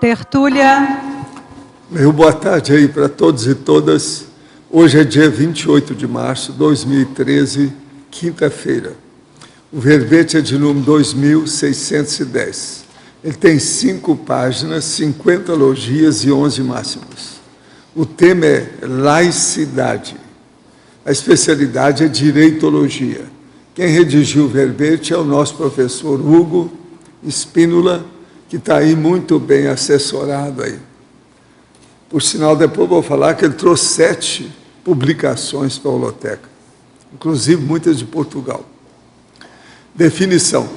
Tertúlia. Meu boa tarde aí para todos e todas. Hoje é dia 28 de março de 2013, quinta-feira. O verbete é de número 2610. Ele tem 5 páginas, 50 logias e 11 máximos. O tema é laicidade. A especialidade é direitologia. Quem redigiu o verbete é o nosso professor Hugo Espínola, que está aí muito bem assessorado aí. Por sinal, depois vou falar que ele trouxe 7 publicações para a Holoteca, inclusive muitas de Portugal. Definição.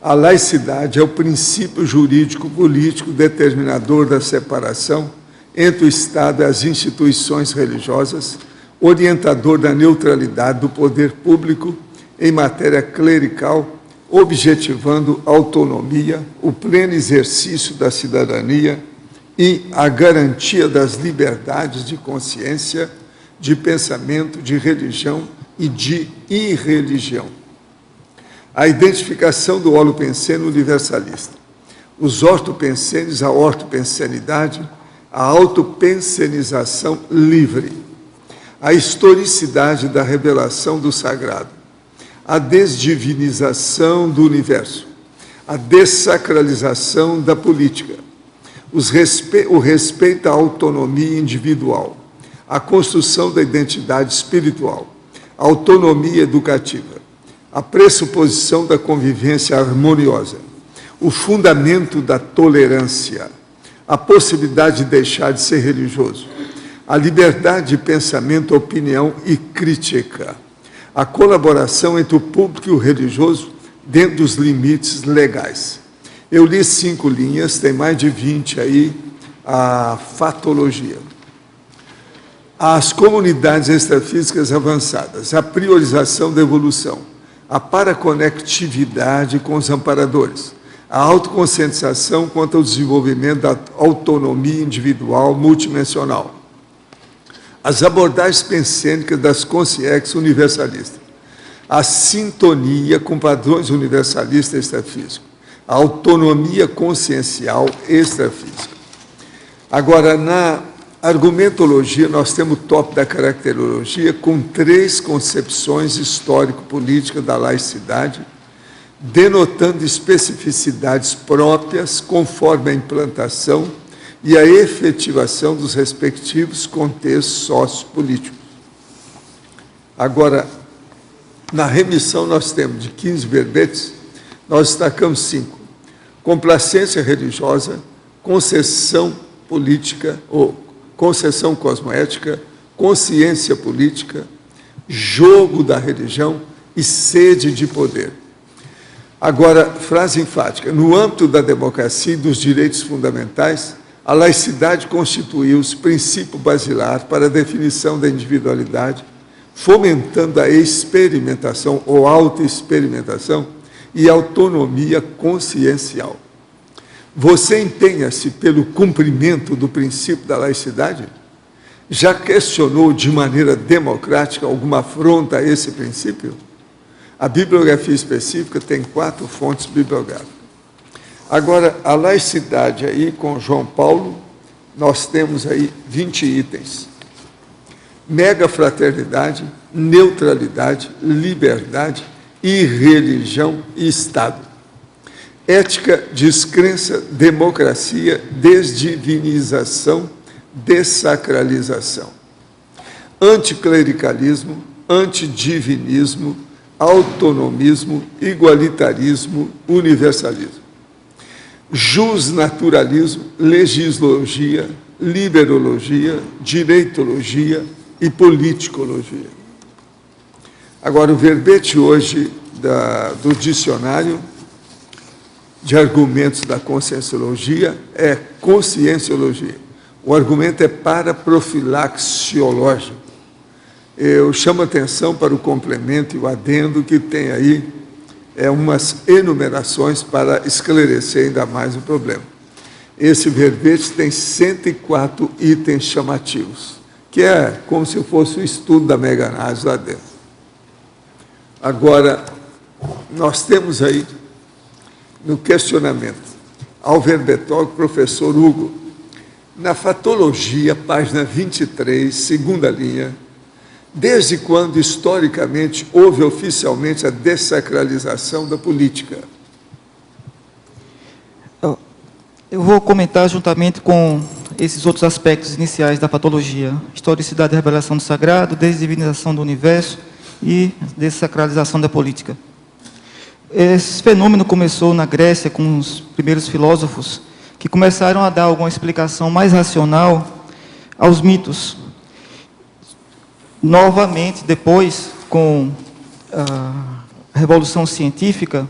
A laicidade é o princípio jurídico-político determinador da separação entre o Estado e as instituições religiosas, orientador da neutralidade do poder público em matéria clerical, objetivando a autonomia, o pleno exercício da cidadania e a garantia das liberdades de consciência, de pensamento, de religião e de irreligião. A identificação do holopensene universalista. Os ortopensenes, a ortopensenidade, a autopensenização livre. A historicidade da revelação do sagrado. A desdivinização do universo. A dessacralização da política. O respeito à autonomia individual. A construção da identidade espiritual. A autonomia educativa. A pressuposição da convivência harmoniosa, o fundamento da tolerância, a possibilidade de deixar de ser religioso, a liberdade de pensamento, opinião e crítica, a colaboração entre o público e o religioso dentro dos limites legais. Eu li 5 linhas, tem mais de 20 aí, a fatologia. As comunidades extrafísicas avançadas, a priorização da evolução, a paraconectividade com os amparadores, a autoconscientização quanto ao desenvolvimento da autonomia individual multidimensional, as abordagens pensênicas das consciências universalistas, a sintonia com padrões universalistas extrafísicos, a autonomia consciencial extrafísica. Agora, na argumentologia, nós temos o tópico da caracterologia com 3 concepções histórico-políticas da laicidade, denotando especificidades próprias conforme a implantação e a efetivação dos respectivos contextos sociopolíticos. Agora, na remissão nós temos de 15 verbetes, nós destacamos 5. Complacência religiosa, concessão política ou concessão cosmoética, consciência política, jogo da religião e sede de poder. Agora, frase enfática. No âmbito da democracia e dos direitos fundamentais, a laicidade constituiu-se princípio basilar para a definição da individualidade, fomentando a experimentação ou autoexperimentação e autonomia consciencial. Você empenha-se pelo cumprimento do princípio da laicidade? Já questionou de maneira democrática alguma afronta a esse princípio? A bibliografia específica tem 4 fontes bibliográficas. Agora, a laicidade aí, com João Paulo, nós temos aí 20 itens. Mega fraternidade, neutralidade, liberdade, irreligião e Estado. Ética, descrença, democracia, desdivinização, dessacralização. Anticlericalismo, antidivinismo, autonomismo, igualitarismo, universalismo. Jusnaturalismo, legislologia, liberologia, direitologia e politicologia. Agora, o verbete hoje do dicionário de argumentos da conscienciologia é conscienciologia. O argumento é paraprofilaxiológico. Eu chamo a atenção para o complemento e o adendo que tem aí umas enumerações para esclarecer ainda mais o problema. Esse verbete tem 104 itens chamativos, que é como se fosse o estudo da mega-análise lá dentro. Agora, nós temos aí no questionamento ao verbetólogo professor Hugo. Na Fatologia, página 23, segunda linha, desde quando, historicamente, houve oficialmente a dessacralização da política? Eu vou comentar juntamente com esses outros aspectos iniciais da patologia: historicidade e revelação do sagrado, desdivinização do universo e dessacralização da política. Esse fenômeno começou na Grécia com os primeiros filósofos que começaram a dar alguma explicação mais racional aos mitos. Novamente, depois, com a Revolução Científica,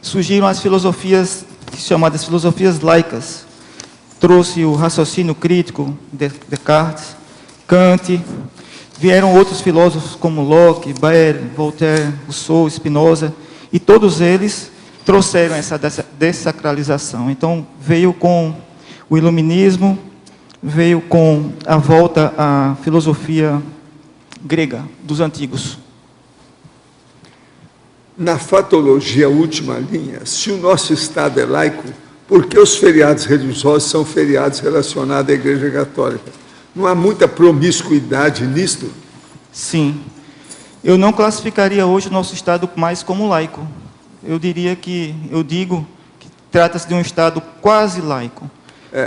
surgiram as filosofias chamadas filosofias laicas. Trouxe o raciocínio crítico, Descartes, Kant, vieram outros filósofos como Locke, Baer, Voltaire, Rousseau, Spinoza, e todos eles trouxeram essa dessacralização. Então, veio com o iluminismo, veio com a volta à filosofia grega, dos antigos. Na Fatologia, última linha, se o nosso Estado é laico, por que os feriados religiosos são feriados relacionados à Igreja Católica? Não há muita promiscuidade nisto? Sim. Eu não classificaria hoje o nosso Estado mais como laico. Eu digo que trata-se de um Estado quase laico.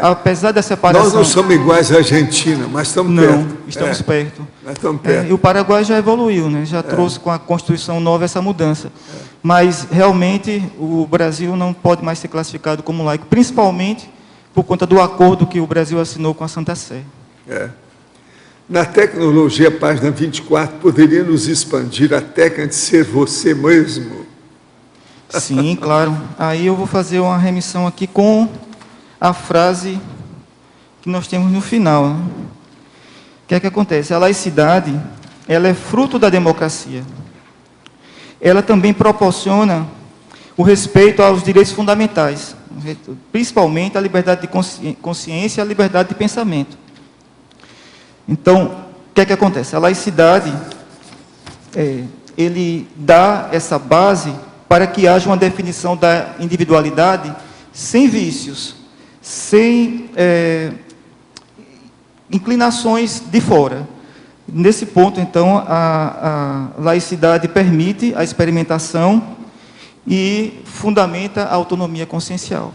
Apesar da separação... Nós não somos iguais à Argentina, mas estamos perto. Não, estamos perto. Nós estamos perto. E o Paraguai já evoluiu, né? Já trouxe com a Constituição nova essa mudança. Mas, realmente, o Brasil não pode mais ser classificado como laico, principalmente por conta do acordo que o Brasil assinou com a Santa Sé. Na Tecnologia, página 24, poderia nos expandir a técnica de ser você mesmo? Sim, claro. Aí eu vou fazer uma remissão aqui com a frase que nós temos no final, né? O que é que acontece? A laicidade, ela é fruto da democracia. Ela também proporciona o respeito aos direitos fundamentais, principalmente a liberdade de consciência e a liberdade de pensamento. Então, o que é que acontece? A laicidade, ele dá essa base para que haja uma definição da individualidade sem vícios, sem inclinações de fora. Nesse ponto, então, a laicidade permite a experimentação e fundamenta a autonomia consciencial.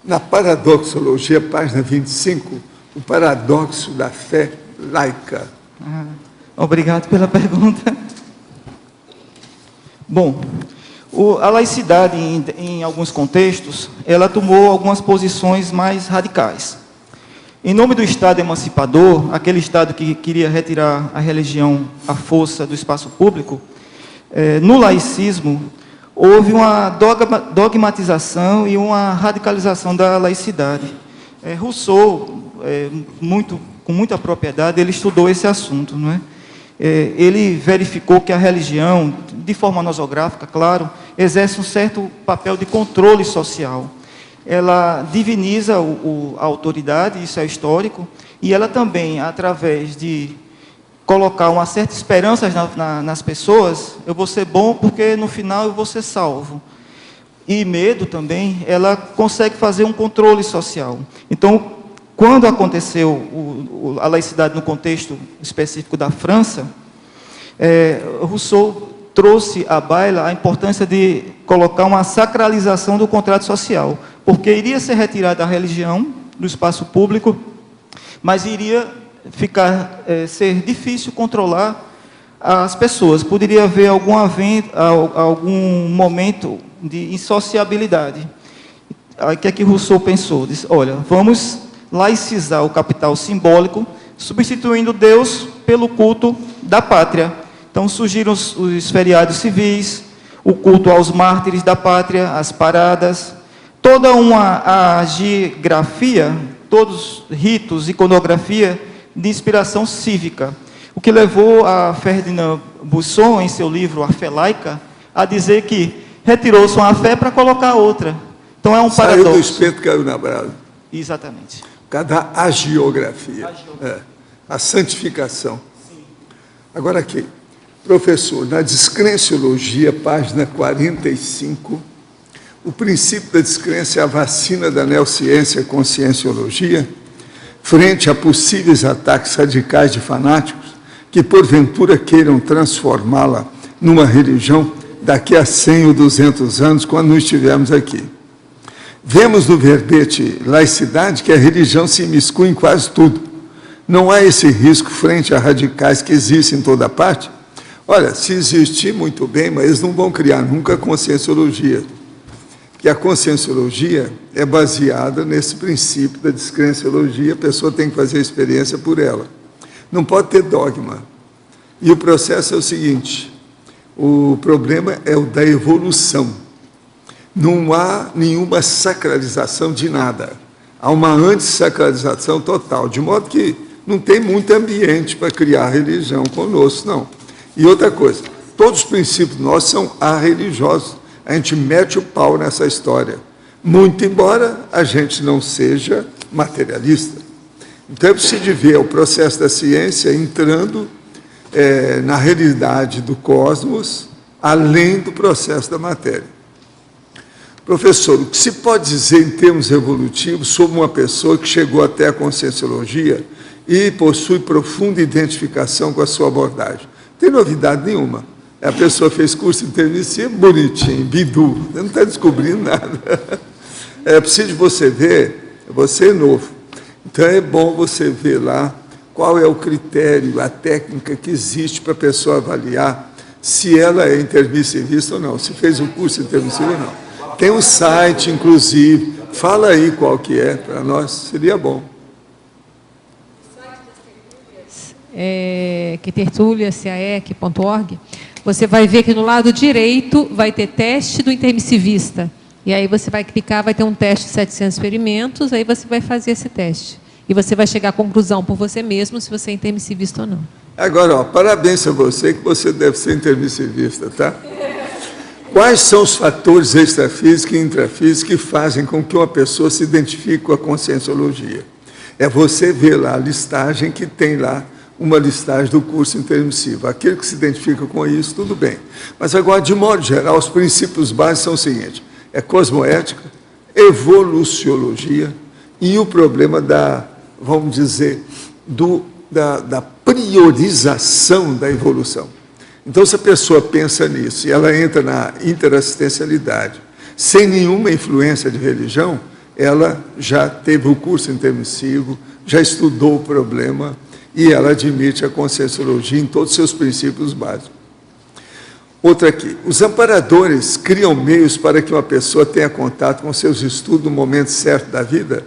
Na Paradoxologia, página 25, o paradoxo da fé laica. Obrigado pela pergunta. Bom, a laicidade, em alguns contextos, ela tomou algumas posições mais radicais. Em nome do Estado emancipador, aquele Estado que queria retirar a religião à força do espaço público, no laicismo, houve uma dogmatização e uma radicalização da laicidade. Rousseau, com muita propriedade, ele estudou esse assunto, não é? Ele verificou que a religião, de forma nosográfica, claro, exerce um certo papel de controle social. Ela diviniza a autoridade, isso é histórico, e ela também, através de colocar uma certa esperança nas pessoas, eu vou ser bom porque no final eu vou ser salvo. E medo também, ela consegue fazer um controle social. Então, quando aconteceu a laicidade no contexto específico da França, Rousseau trouxe à baila a importância de colocar uma sacralização do contrato social, porque iria ser retirada a religião do espaço público, mas iria ser difícil controlar as pessoas. Poderia haver algum momento de insociabilidade. Aí, o que é que Rousseau pensou? Disse, olha, vamos laicizar o capital simbólico, substituindo Deus pelo culto da pátria. Então, surgiram os feriados civis, o culto aos mártires da pátria, as paradas, toda uma agiografia, todos ritos, iconografia de inspiração cívica. O que levou a Ferdinand Buisson, em seu livro A Fé Laica, a dizer que retirou-se uma fé para colocar outra. Então, é um paradoxo. Saiu do espeto, caiu na brasa. Exatamente. Cada agiografia. A santificação. Sim. Agora aqui, professor, na Descrenciologia, página 45, o princípio da descrença é a vacina da neociência e conscienciologia, frente a possíveis ataques radicais de fanáticos que, porventura, queiram transformá-la numa religião daqui a 100 ou 200 anos, quando não estivermos aqui. Vemos no verbete laicidade que a religião se imiscui em quase tudo. Não há esse risco frente a radicais que existem em toda parte? Olha, se existir, muito bem, mas eles não vão criar nunca a conscienciologia. Que a conscienciologia é baseada nesse princípio da descrenciologia, a pessoa tem que fazer a experiência por ela. Não pode ter dogma. E o processo é o seguinte, o problema é o da evolução. Não há nenhuma sacralização de nada. Há uma antissacralização total, de modo que não tem muito ambiente para criar religião conosco, não. E outra coisa, todos os princípios nossos são arreligiosos. A gente mete o pau nessa história, muito embora a gente não seja materialista. Então é preciso ver o processo da ciência entrando na realidade do cosmos, além do processo da matéria. Professor, o que se pode dizer em termos evolutivos sobre uma pessoa que chegou até a conscienciologia e possui profunda identificação com a sua abordagem? Não tem novidade nenhuma. A pessoa fez curso intermissivo, bonitinho, bidu, você não está descobrindo nada. É preciso você ver, você é novo. Então é bom você ver lá qual é o critério, a técnica que existe para a pessoa avaliar se ela é intermissivista ou não, se fez o curso intermissivo ou não. Tem um site, inclusive, fala aí qual que é, para nós, seria bom. Que tertuliacaec.org, você vai ver que no lado direito vai ter teste do intermissivista. E aí você vai clicar, vai ter um teste de 700 experimentos, aí você vai fazer esse teste. E você vai chegar à conclusão por você mesmo se você é intermissivista ou não. Agora, ó, parabéns a você, que você deve ser intermissivista, tá? Quais são os fatores extrafísicos e intrafísicos que fazem com que uma pessoa se identifique com a conscienciologia? É você ver lá a listagem que tem lá, uma listagem do curso intermissivo. Aquele que se identifica com isso, tudo bem. Mas agora, de modo geral, os princípios básicos são os seguintes. É cosmoética, evoluciologia e o problema da, vamos dizer, da priorização da evolução. Então, se a pessoa pensa nisso e ela entra na interassistencialidade, sem nenhuma influência de religião, ela já teve o curso intermissivo, já estudou o problema, e ela admite a conscienciologia em todos os seus princípios básicos. Outra aqui, os amparadores criam meios para que uma pessoa tenha contato com seus estudos no momento certo da vida?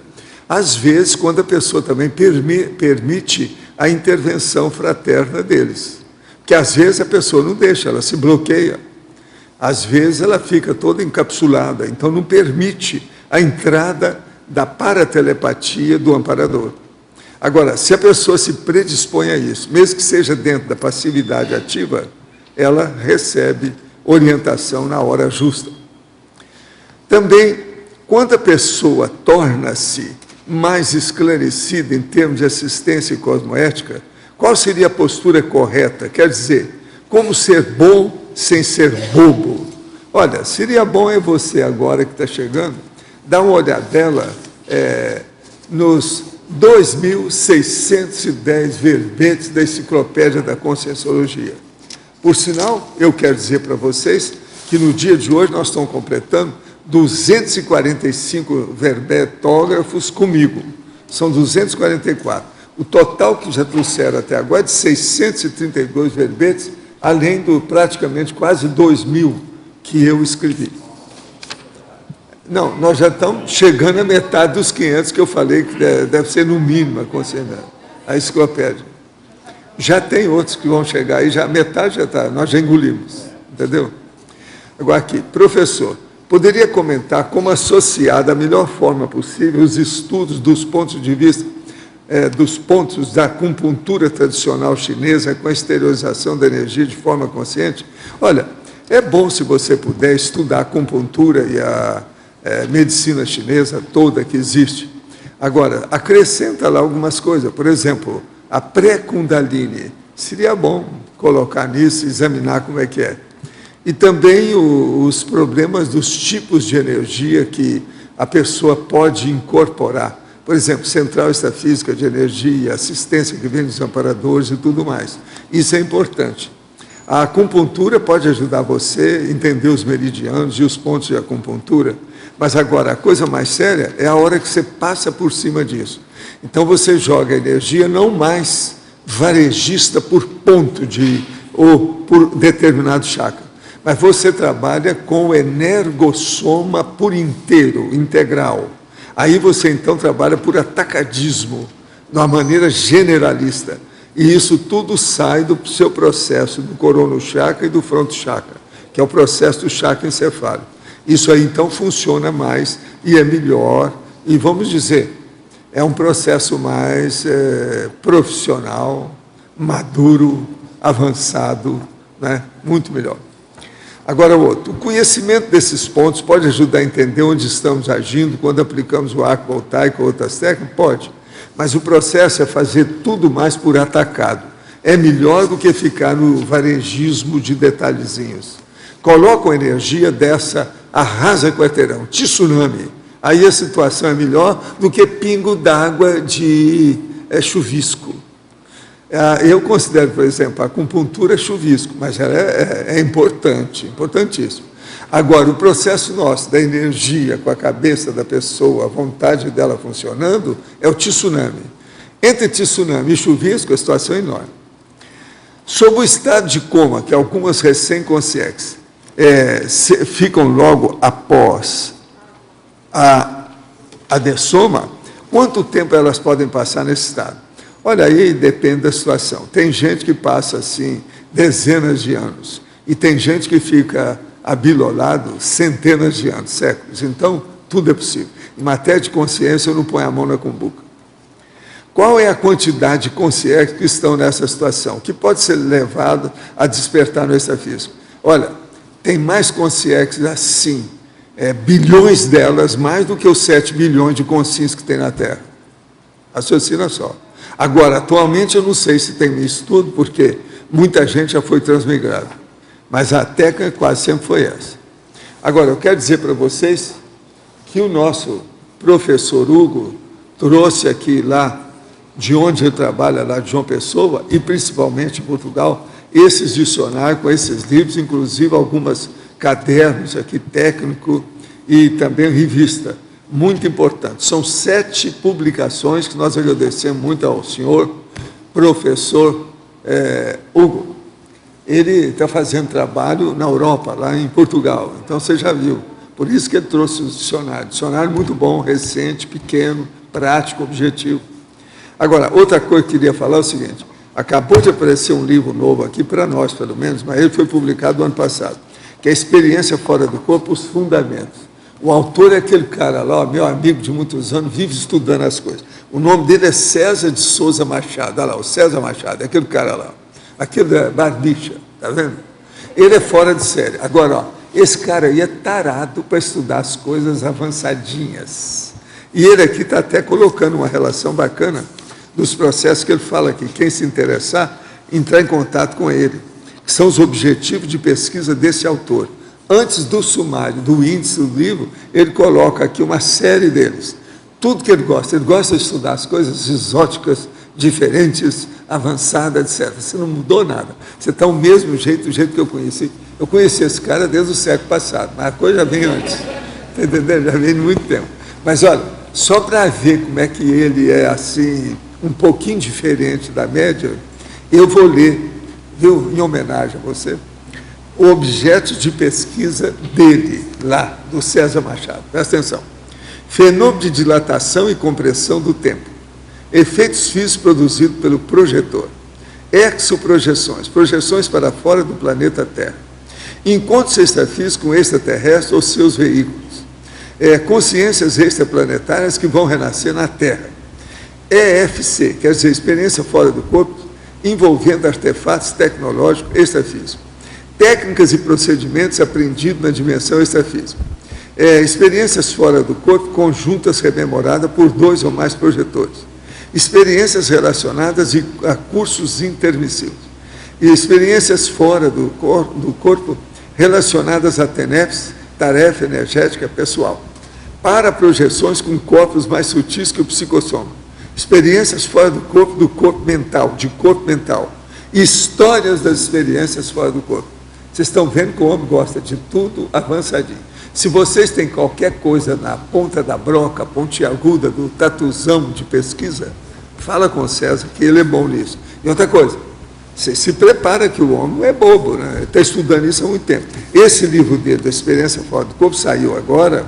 Às vezes, quando a pessoa também permite a intervenção fraterna deles. Porque às vezes a pessoa não deixa, ela se bloqueia. Às vezes ela fica toda encapsulada, então não permite a entrada da paratelepatia do amparador. Agora, se a pessoa se predispõe a isso, mesmo que seja dentro da passividade ativa, ela recebe orientação na hora justa. Também, quando a pessoa torna-se mais esclarecida em termos de assistência e cosmoética, qual seria a postura correta? Quer dizer, como ser bom sem ser bobo? Olha, seria bom é você agora que está chegando, dar uma olhadela nos 2.610 verbetes da Enciclopédia da Conscienciologia. Por sinal, eu quero dizer para vocês que no dia de hoje nós estamos completando 245 verbetógrafos comigo. São 244. O total que já trouxeram até agora é de 632 verbetes, além do praticamente quase 2.000 que eu escrevi. Não, nós já estamos chegando à metade dos 500 que eu falei que deve ser no mínimo a enciclopédia. Já tem outros que vão chegar aí, já metade já está, nós já engolimos, entendeu? Agora aqui, professor, poderia comentar como associar da melhor forma possível os estudos dos pontos de vista, dos pontos da acupuntura tradicional chinesa com a exteriorização da energia de forma consciente? Olha, é bom se você puder estudar a acupuntura e a medicina chinesa toda que existe. Agora, acrescenta lá algumas coisas, por exemplo, a pré-kundalini. Seria bom colocar nisso, examinar como é que é. E também os problemas dos tipos de energia que a pessoa pode incorporar. Por exemplo, central extrafísica de energia, assistência que vem dos amparadores e tudo mais. Isso é importante. A acupuntura pode ajudar você a entender os meridianos e os pontos de acupuntura, mas agora a coisa mais séria é a hora que você passa por cima disso. Então você joga energia não mais varejista por ponto ou por determinado chakra, mas você trabalha com o energossoma por inteiro, integral. Aí você então trabalha por atacadismo, de uma maneira generalista. E isso tudo sai do seu processo do corono chakra e do fronto chakra, que é o processo do chakra encefálico. Isso aí então funciona mais e é melhor, e vamos dizer, é um processo mais profissional, maduro, avançado, né? Muito melhor. Agora, o conhecimento desses pontos pode ajudar a entender onde estamos agindo quando aplicamos o arco voltaico ou outras técnicas? Pode. Mas o processo é fazer tudo mais por atacado. É melhor do que ficar no varejismo de detalhezinhos. Coloca a energia dessa, arrasa quarteirão, tsunami. Aí a situação é melhor do que pingo d'água de chuvisco. Eu considero, por exemplo, a acupuntura chuvisco, mas ela é importante, importantíssimo. Agora, o processo nosso da energia com a cabeça da pessoa, a vontade dela funcionando, é o tsunami. Entre tsunami e chuvisco, a situação é enorme. Sob o estado de coma, que algumas recém-conscientes ficam logo após a dessoma, quanto tempo elas podem passar nesse estado? Olha, aí depende da situação. Tem gente que passa, assim, dezenas de anos. E tem gente que fica abilolado centenas de anos, séculos. Então, tudo é possível. Em matéria de consciência, eu não ponho a mão na cumbuca. Qual é a quantidade de consciências que estão nessa situação? Que pode ser levado a despertar no extrafísico? Olha, tem mais consciências assim, bilhões delas, mais do que os 7 bilhões de consciências que tem na Terra. Raciocina só. Agora, atualmente, eu não sei se tem isso tudo, porque muita gente já foi transmigrada. Mas a técnica quase sempre foi essa. Agora, eu quero dizer para vocês que o nosso professor Hugo trouxe aqui lá, de onde ele trabalha, lá de João Pessoa, e principalmente em Portugal, esses dicionários com esses livros, inclusive alguns cadernos aqui técnico e também revista. Muito importante. São 7 publicações que nós agradecemos muito ao senhor professor Hugo. Ele está fazendo trabalho na Europa, lá em Portugal. Então, você já viu. Por isso que ele trouxe o dicionário. Dicionário muito bom, recente, pequeno, prático, objetivo. Agora, outra coisa que eu queria falar é o seguinte. Acabou de aparecer um livro novo aqui, para nós, pelo menos, mas ele foi publicado no ano passado, que é a Experiência Fora do Corpo, os Fundamentos. O autor é aquele cara lá, meu amigo de muitos anos, vive estudando as coisas. O nome dele é César de Souza Machado. Olha lá, o César Machado, é aquele cara lá. Aquele da barbicha, tá vendo? Ele é fora de série. Agora, ó, esse cara aí é tarado para estudar as coisas avançadinhas. E ele aqui está até colocando uma relação bacana dos processos que ele fala aqui. Quem se interessar, entrar em contato com ele. Que são os objetivos de pesquisa desse autor. Antes do sumário, do índice do livro, ele coloca aqui uma série deles. Tudo que ele gosta de estudar as coisas exóticas, diferentes, avançadas, etc. Você não mudou nada. Você está do mesmo jeito, do jeito que eu conheci. Eu conheci esse cara desde o século passado, mas a coisa já vem antes. Está entendendo? Já vem de muito tempo. Mas, olha, só para ver como é que ele é, assim, um pouquinho diferente da média, eu vou ler, viu, em homenagem a você, o objeto de pesquisa dele, lá, do César Machado. Presta atenção. Fenômeno de dilatação e compressão do tempo. Efeitos físicos produzidos pelo projetor. Exoprojeções, projeções para fora do planeta Terra. Encontros extrafísicos com extraterrestres ou seus veículos. Consciências extraplanetárias que vão renascer na Terra. EFC, quer dizer, experiência fora do corpo, envolvendo artefatos tecnológicos extrafísicos. Técnicas e procedimentos aprendidos na dimensão extrafísica. Experiências fora do corpo, conjuntas rememoradas por 2 ou mais projetores. Experiências relacionadas a cursos intermissivos. E experiências fora do corpo relacionadas a TENEPS, tarefa energética pessoal, para projeções com corpos mais sutis que o psicossoma, experiências fora do corpo mental, de corpo mental, histórias das experiências fora do corpo. Vocês estão vendo que o homem gosta de tudo avançadinho. Se vocês têm qualquer coisa na ponta da broca, pontiaguda, do tatuzão de pesquisa, fala com o César, que ele é bom nisso. E outra coisa, você se prepara que o homem não é bobo, né? Está estudando isso há muito tempo. Esse livro dele, da Experiência Fora do Corpo, saiu agora,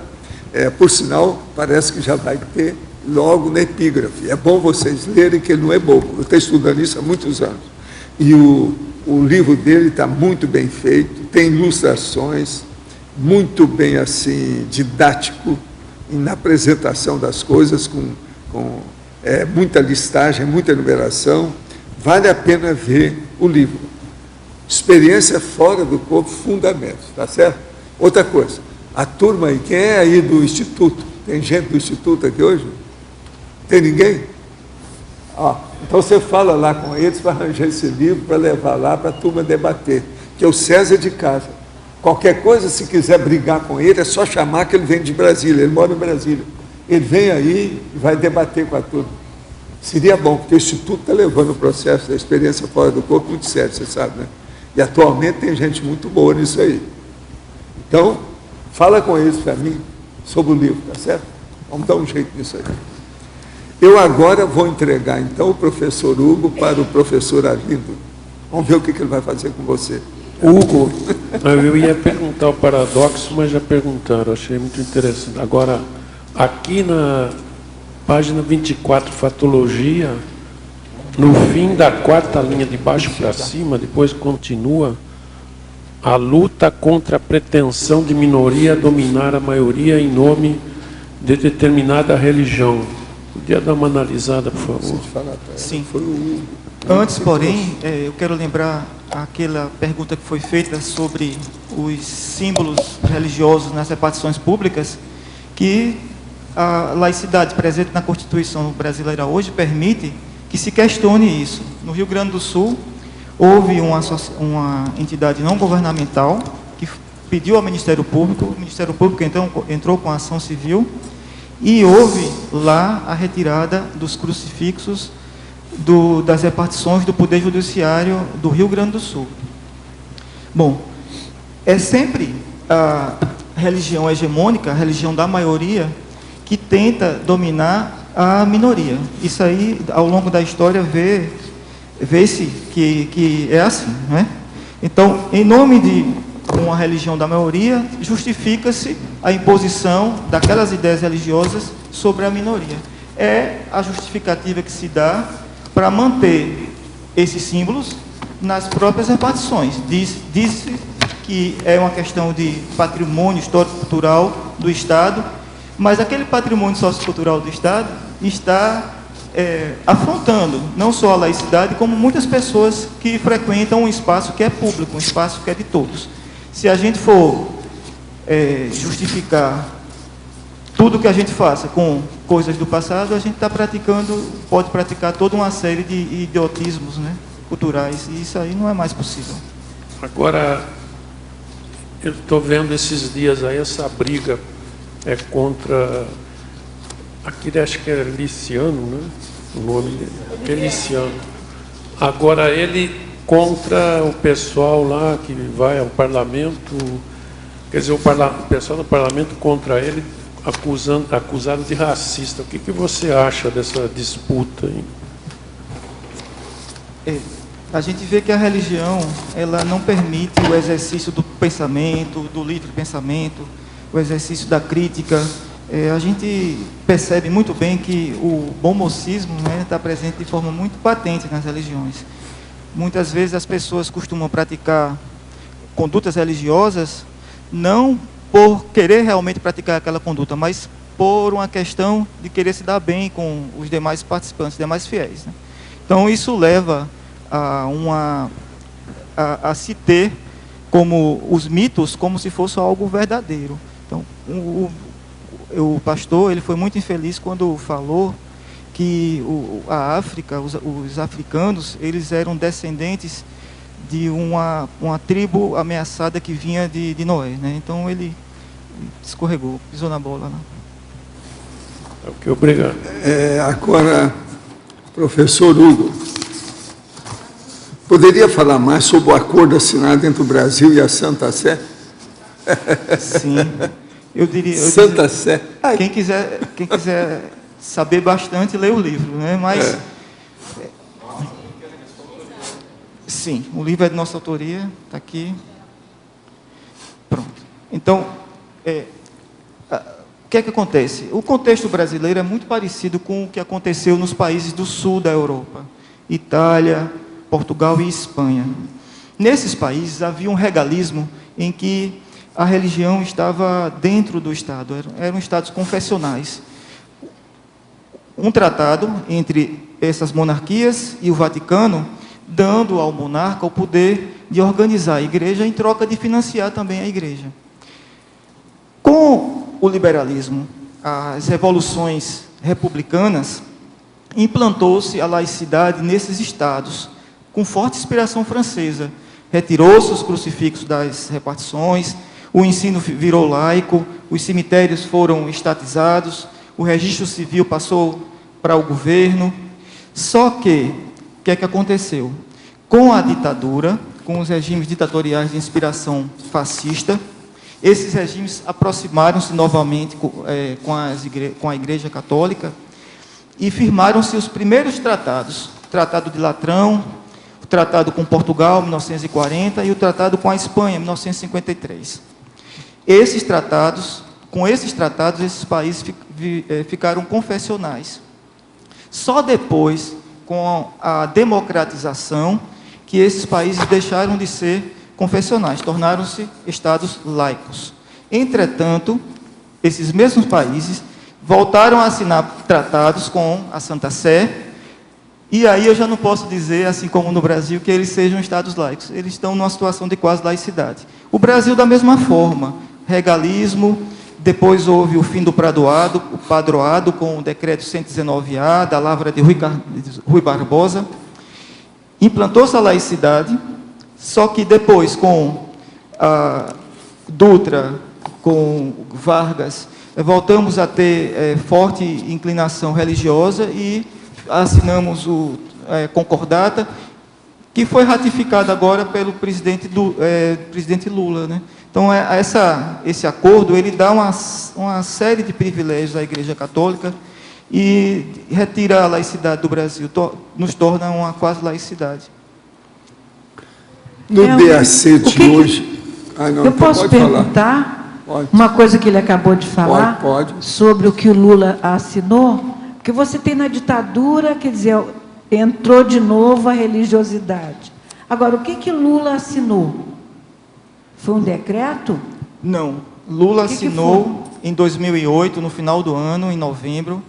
por sinal, parece que já vai ter logo na epígrafe. É bom vocês lerem que ele não é bobo. Eu estou estudando isso há muitos anos. E o livro dele está muito bem feito, tem ilustrações, muito bem assim, didático, na apresentação das coisas, com muita listagem, muita numeração. Vale a pena ver o livro. Experiência fora do corpo, fundamentos, tá certo? Outra coisa, a turma aí, quem é aí do Instituto? Tem gente do Instituto aqui hoje? Tem ninguém? Então você fala lá com eles para arranjar esse livro, para levar lá para a turma debater, que é o César de casa. Qualquer coisa, se quiser brigar com ele, é só chamar, que ele vem de Brasília, ele mora em Brasília. Ele vem aí e vai debater com a turma. Seria bom, porque o Instituto está levando o processo da experiência fora do corpo muito sério, você sabe, né? E atualmente tem gente muito boa nisso aí. Então, fala com eles para mim sobre o livro, tá certo? Vamos dar um jeito nisso aí. Eu agora vou entregar, então, o professor Hugo para o professor Arlindo. Vamos ver o que ele vai fazer com você. Hugo, eu ia perguntar o paradoxo, mas já perguntaram, achei muito interessante. Agora, aqui na página 24, Fatologia, no fim da quarta linha de baixo para cima, depois continua, a luta contra a pretensão de minoria a dominar a maioria em nome de determinada religião. Podia dar uma analisada, por favor? Sim. Antes, porém, eu quero lembrar aquela pergunta que foi feita sobre os símbolos religiosos nas repartições públicas, que a laicidade presente na Constituição brasileira hoje permite que se questione isso. No Rio Grande do Sul, houve uma entidade não governamental que pediu ao Ministério Público, o Ministério Público então entrou com a ação civil, e houve lá a retirada dos crucifixos das repartições do Poder Judiciário do Rio Grande do Sul. Bom, é sempre a religião hegemônica, a religião da maioria, que tenta dominar a minoria. Isso aí, ao longo da história, vê-se que é assim, não é? Então, em nome de uma religião da maioria, justifica-se a imposição daquelas ideias religiosas sobre a minoria. É a justificativa que se dá para manter esses símbolos nas próprias repartições. Diz-se que é uma questão de patrimônio histórico-cultural do Estado, mas aquele patrimônio sociocultural do Estado está afrontando não só a laicidade, como muitas pessoas que frequentam um espaço que é público, um espaço que é de todos. Se a gente for justificar tudo que a gente faça com coisas do passado, a gente pode praticar toda uma série de idiotismos, né, culturais, e isso aí não é mais possível. Agora, eu estou vendo esses dias aí essa briga contra aquele, acho que é Liciano, né? O nome dele, Feliciano. Agora ele contra o pessoal lá que vai ao parlamento, quer dizer, o pessoal do parlamento contra ele, acusado de racista. O que você acha dessa disputa aí? A gente vê que a religião, ela não permite o exercício do pensamento, do livre pensamento, o exercício da crítica. A gente percebe muito bem que o bom mocismo, né, está presente de forma muito patente nas religiões. Muitas vezes as pessoas costumam praticar condutas religiosas não por querer realmente praticar aquela conduta, mas por uma questão de querer se dar bem com os demais participantes, os demais fiéis, né? Então isso leva a se ter como os mitos como se fosse algo verdadeiro. Então o pastor, ele foi muito infeliz quando falou que a África, os africanos, eles eram descendentes de uma tribo ameaçada que vinha de Noé, né? Então ele escorregou, pisou na bola lá. Ok, obrigado. Agora, professor Hugo, poderia falar mais sobre o acordo assinado entre o Brasil e a Santa Sé? Sim, eu diria... Santa Sé. Quem quiser saber bastante, lê o livro, né? Mas... Sim, o livro é de nossa autoria, está aqui. Pronto. Então, o que é que acontece? O contexto brasileiro é muito parecido com o que aconteceu nos países do sul da Europa, Itália, Portugal e Espanha. Nesses países havia um regalismo em que a religião estava dentro do Estado, eram estados confessionais. Um tratado entre essas monarquias e o Vaticano, dando ao monarca o poder de organizar a igreja em troca de financiar também a igreja. Com o liberalismo, as revoluções republicanas, implantou-se a laicidade nesses estados, com forte inspiração francesa. Retirou-se os crucifixos das repartições, o ensino virou laico, os cemitérios foram estatizados, o registro civil passou para o governo. Só que, o que é que aconteceu? Com a ditadura, com os regimes ditatoriais de inspiração fascista, esses regimes aproximaram-se novamente com a Igreja Católica e firmaram-se os primeiros tratados, o Tratado de Latrão, o Tratado com Portugal, 1940, e o Tratado com a Espanha, 1953. Com esses tratados, esses países ficaram confessionais. Só depois, com a democratização, que esses países deixaram de ser confessionais, tornaram-se estados laicos. Entretanto, esses mesmos países voltaram a assinar tratados com a Santa Sé, e aí eu já não posso dizer, assim como no Brasil, que eles sejam estados laicos. Eles estão numa situação de quase laicidade. O Brasil, da mesma forma, regalismo, depois houve o fim do padroado com o decreto 119A, da lavra de Rui Barbosa. Implantou-se a laicidade, só que depois, com a Dutra, com Vargas, voltamos a ter forte inclinação religiosa e assinamos o concordata, que foi ratificado agora pelo presidente Lula, né? Então, esse acordo, ele dá uma série de privilégios à Igreja Católica e retira a laicidade do Brasil, nos torna uma quase laicidade. No DAC de hoje... eu posso perguntar uma coisa que ele acabou de falar sobre o que o Lula assinou? Porque você tem na ditadura, quer dizer, entrou de novo a religiosidade. Agora, o que Lula assinou? Foi um decreto? Não. Lula assinou em 2008, no final do ano, em novembro,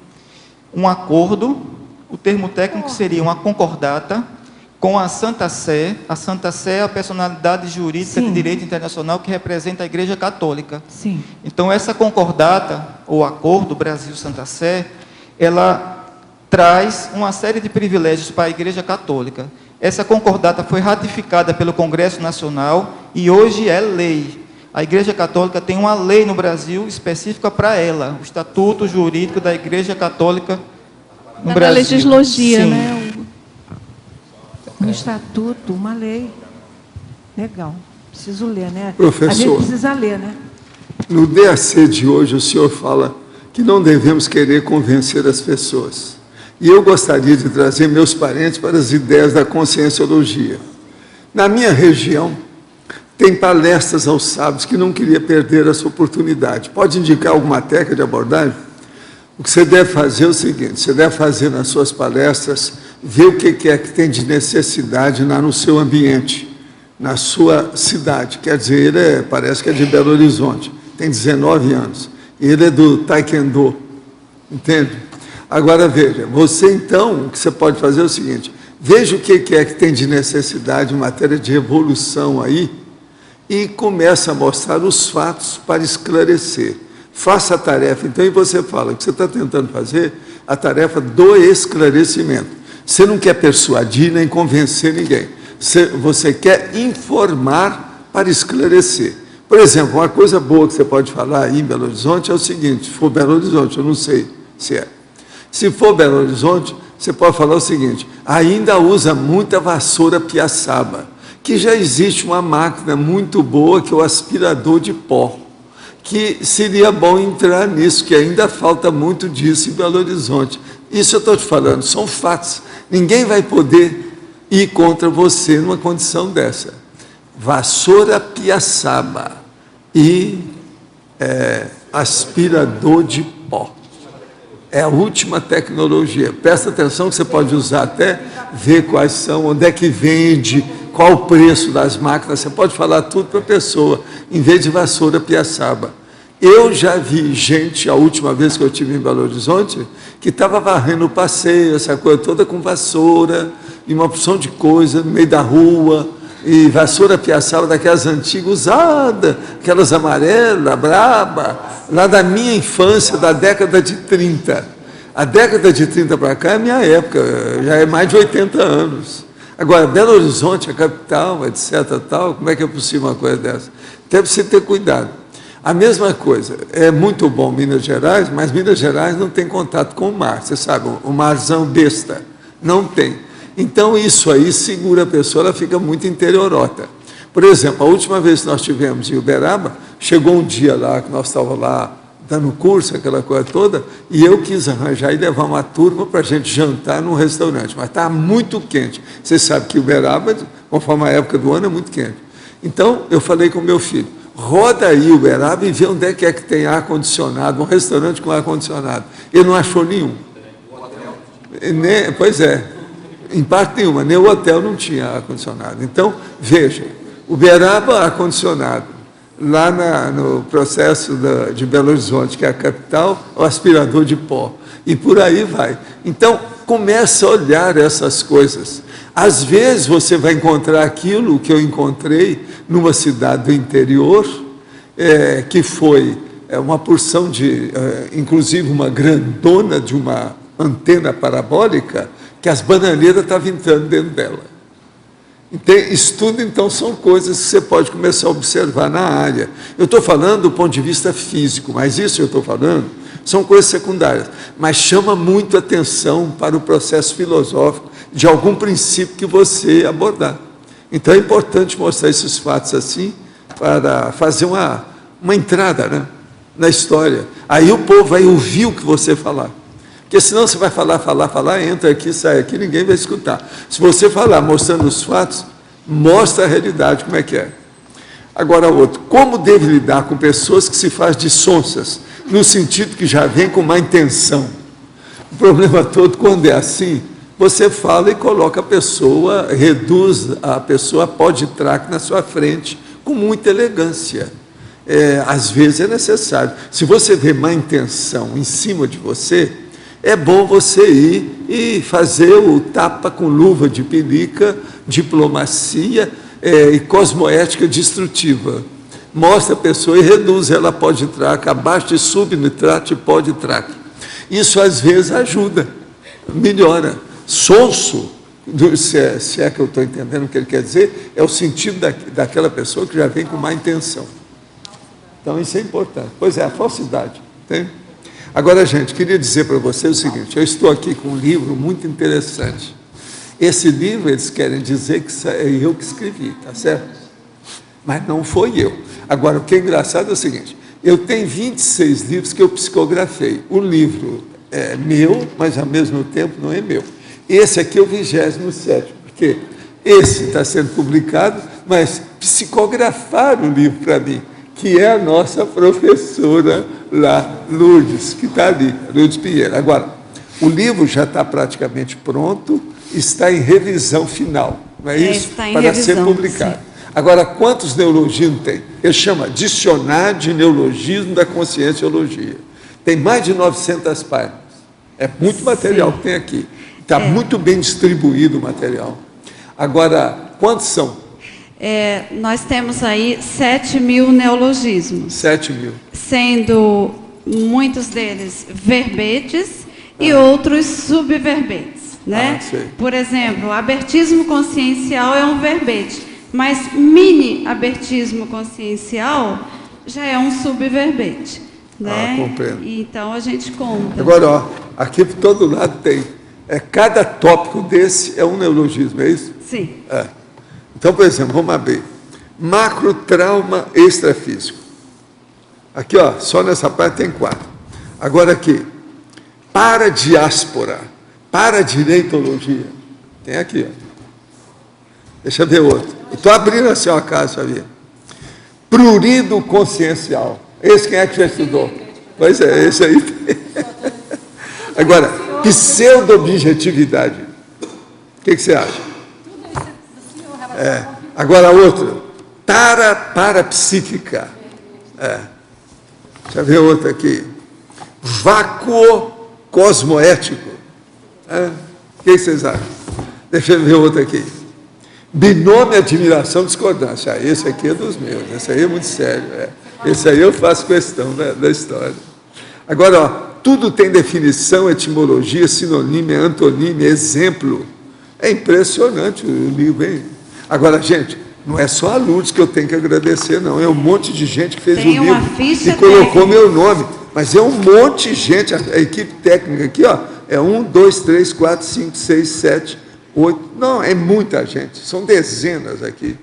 um acordo, o termo técnico seria uma concordata, com a Santa Sé. A Santa Sé é a personalidade jurídica de direito internacional que representa a Igreja Católica. Sim. Então, essa concordata, ou acordo Brasil-Santa Sé, ela traz uma série de privilégios para a Igreja Católica. Essa concordata foi ratificada pelo Congresso Nacional e hoje é lei. A Igreja Católica tem uma lei no Brasil específica para ela, o Estatuto Jurídico da Igreja Católica no Brasil. Da legislagia, sim, né? Um estatuto, uma lei. Legal. Preciso ler, né? Professor, a gente precisa ler, né? No DAC de hoje, o senhor fala que não devemos querer convencer as pessoas. E eu gostaria de trazer meus parentes para as ideias da conscienciologia. Na minha região, tem palestras aos sábados que não queria perder essa oportunidade. Pode indicar alguma técnica de abordagem? O que você deve fazer é o seguinte, você deve fazer nas suas palestras, ver o que é que tem de necessidade lá no seu ambiente, na sua cidade. Quer dizer, ele parece que é de Belo Horizonte, tem 19 anos. Ele é do Taekwondo, entende? Agora, veja, você então, o que você pode fazer é o seguinte, veja o que é que tem de necessidade em matéria de evolução aí e começa a mostrar os fatos para esclarecer. Faça a tarefa, então, e você fala que você está tentando fazer a tarefa do esclarecimento. Você não quer persuadir nem convencer ninguém. Você quer informar para esclarecer. Por exemplo, uma coisa boa que você pode falar aí em Belo Horizonte é o seguinte, se for Belo Horizonte, eu não sei se é. Se for Belo Horizonte, você pode falar o seguinte, ainda usa muita vassoura piaçaba, que já existe uma máquina muito boa, que é o aspirador de pó, que seria bom entrar nisso, que ainda falta muito disso em Belo Horizonte. Isso eu estou te falando, são fatos. Ninguém vai poder ir contra você numa condição dessa. Vassoura piaçaba e aspirador de pó. É a última tecnologia. Presta atenção que você pode usar até ver quais são, onde é que vende, qual o preço das máquinas. Você pode falar tudo para a pessoa, em vez de vassoura piaçaba. Eu já vi gente, a última vez que eu estive em Belo Horizonte, que estava varrendo o passeio, essa coisa toda com vassoura, e uma porção de coisa no meio da rua, e vassoura piaçaba daquelas antigas, usada, aquelas amarelas, braba, lá da minha infância, da década de 30. A década de 30 para cá é minha época, já é mais de 80 anos. Agora, Belo Horizonte, a capital, etc., tal, como é que é possível uma coisa dessa? Até você ter cuidado. A mesma coisa, é muito bom Minas Gerais, mas Minas Gerais não tem contato com o mar, você sabe, o marzão besta, não tem. Então, isso aí segura a pessoa, ela fica muito interiorota. Por exemplo, a última vez que nós tivemos em Uberaba, chegou um dia lá, que nós estávamos lá dando curso, aquela coisa toda, e eu quis arranjar e levar uma turma para a gente jantar num restaurante, mas estava muito quente. Você sabe que Uberaba, conforme a época do ano, é muito quente. Então, eu falei com o meu filho, roda aí Uberaba e vê onde é que tem ar-condicionado, um restaurante com ar-condicionado. Ele não achou nenhum. Pois é, em parte nenhuma, nem o hotel não tinha ar-condicionado. Então, veja, Uberaba, ar-condicionado. Lá no processo de Belo Horizonte, que é a capital, o aspirador de pó. E por aí vai. Então, começa a olhar essas coisas. Às vezes você vai encontrar aquilo que eu encontrei numa cidade do interior, que foi uma porção de, inclusive uma grandona de uma antena parabólica, que as bananeiras estavam entrando dentro dela. Estudo, então, são coisas que você pode começar a observar na área. Eu estou falando do ponto de vista físico, mas isso eu estou falando são coisas secundárias, mas chama muito atenção para o processo filosófico de algum princípio que você abordar. Então, é importante mostrar esses fatos assim, para fazer uma entrada, né, na história. Aí o povo vai ouvir o que você falar. Porque senão você vai falar, entra aqui, sai aqui, ninguém vai escutar. Se você falar mostrando os fatos, mostra a realidade, como é que é. Agora, outro, como deve lidar com pessoas que se faz de sonsas, no sentido que já vem com má intenção. O problema todo, quando é assim, você fala e coloca a pessoa, reduz a pessoa a pó de traque na sua frente, com muita elegância. Às vezes é necessário. Se você vê má intenção em cima de você, é bom você ir e fazer o tapa com luva de pelica, diplomacia e cosmoética destrutiva. Mostra a pessoa e reduz ela a pó de traque, abaixo de subnitrato e pó de traque. Isso, às vezes, ajuda, melhora. Sonso, se é que eu estou entendendo o que ele quer dizer, é o sentido daquela pessoa que já vem com má intenção. Então, isso é importante. Pois é, a falsidade. Tem? Agora, gente, queria dizer para vocês o seguinte, eu estou aqui com um livro muito interessante. Esse livro, eles querem dizer que é eu que escrevi, tá certo? Mas não foi eu. Agora, o que é engraçado é o seguinte, eu tenho 26 livros que eu psicografei. O livro é meu, mas, ao mesmo tempo, não é meu. Esse aqui é o 27º, porque esse está sendo publicado, mas psicografaram o livro para mim, que é a nossa professora lá, Lourdes, que está ali, Lourdes Pinheiro. Agora, o livro já está praticamente pronto, está em revisão final, não é isso? Está em para revisão, ser publicado. sim. Agora, quantos neologismos tem? Ele chama Dicionário de Neologismo da Conscienciologia. Tem mais de 900 páginas. É muito material que tem aqui. Está muito bem distribuído o material. Agora, quantos são? Nós temos aí 7.000 neologismos. 7.000. Sendo muitos deles verbetes e outros subverbetes. né? Sei. Por exemplo, abertismo consciencial é um verbete, mas mini abertismo consciencial já é um subverbete, né? Compreendo. E então a gente conta. Agora, ó, aqui por todo lado tem. Cada tópico desse é um neologismo, é isso? Sim. Então, por exemplo, vamos abrir. Macrotrauma extrafísico. Aqui, ó, só nessa parte tem 4. Agora aqui, paradiáspora, paradireitologia. Tem aqui, ó. Deixa eu ver outro. Estou abrindo assim a casa, sabia? Prurido consciencial. Esse quem é que já estudou? Pois é, esse aí. Agora, pseudo-objetividade. O que você acha? Agora outro. Parapsíquica. Deixa eu ver outro aqui. Vácuo cosmoético. O que vocês acham? Deixa eu ver outro aqui. Binômio, admiração, discordância. Esse aqui é dos meus. Esse aí é muito sério. Esse aí eu faço questão da história. Agora, ó, tudo tem definição, etimologia, sinonímia, antonímia, exemplo. É impressionante o livro, hein? Agora, gente, não é só a Lourdes que eu tenho que agradecer, não. É um monte de gente que fez o livro e colocou meu nome. Mas é um monte de gente, a equipe técnica aqui, ó, é 1, 2, 3, 4, 5, 6, 7, 8. Não, é muita gente, são dezenas aqui.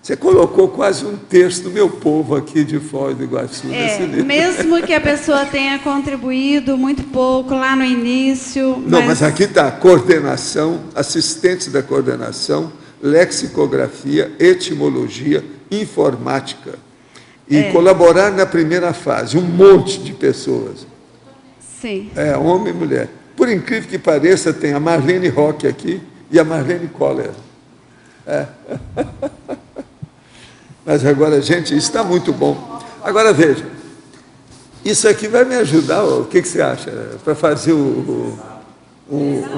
Você colocou quase 1/3 do meu povo aqui de Foz do Iguaçu nesse livro. Mesmo que a pessoa tenha contribuído muito pouco lá no início. Não, mas aqui está coordenação, assistentes da coordenação, lexicografia, etimologia, informática. E colaborar na primeira fase, um monte de pessoas. Sim. Homem e mulher. Por incrível que pareça, tem a Marlene Roque aqui e a Marlene Coller. Mas agora, gente, isso está muito bom. Agora, veja, isso aqui vai me ajudar, o que você acha? Para fazer o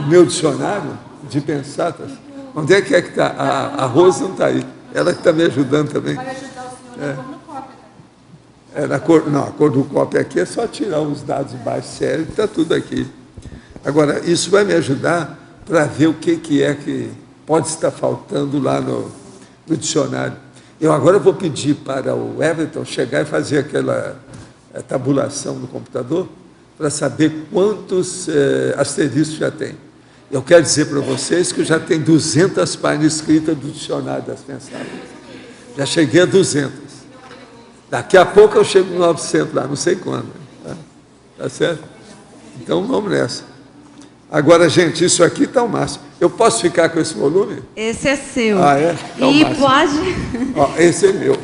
meu dicionário de pensar. Tá? Onde é que está? A Rose não está aí. Ela que está me ajudando também. Vai ajudar o senhor no cópia. Não, a cor do cópia aqui é só tirar os dados embaixo, sério, está tudo aqui. Agora, isso vai me ajudar para ver o que é que pode estar faltando lá no dicionário. Eu agora vou pedir para o Everton chegar e fazer aquela tabulação no computador para saber quantos asteriscos já tem. Eu quero dizer para vocês que eu já tenho 200 páginas escritas do dicionário das pensadas. Já cheguei a 200. Daqui a pouco eu chego no 900 lá, não sei quando. Tá certo? Então vamos nessa. Agora, gente, isso aqui está o máximo. Eu posso ficar com esse volume? Esse é seu. É? Tá e pode... esse é meu.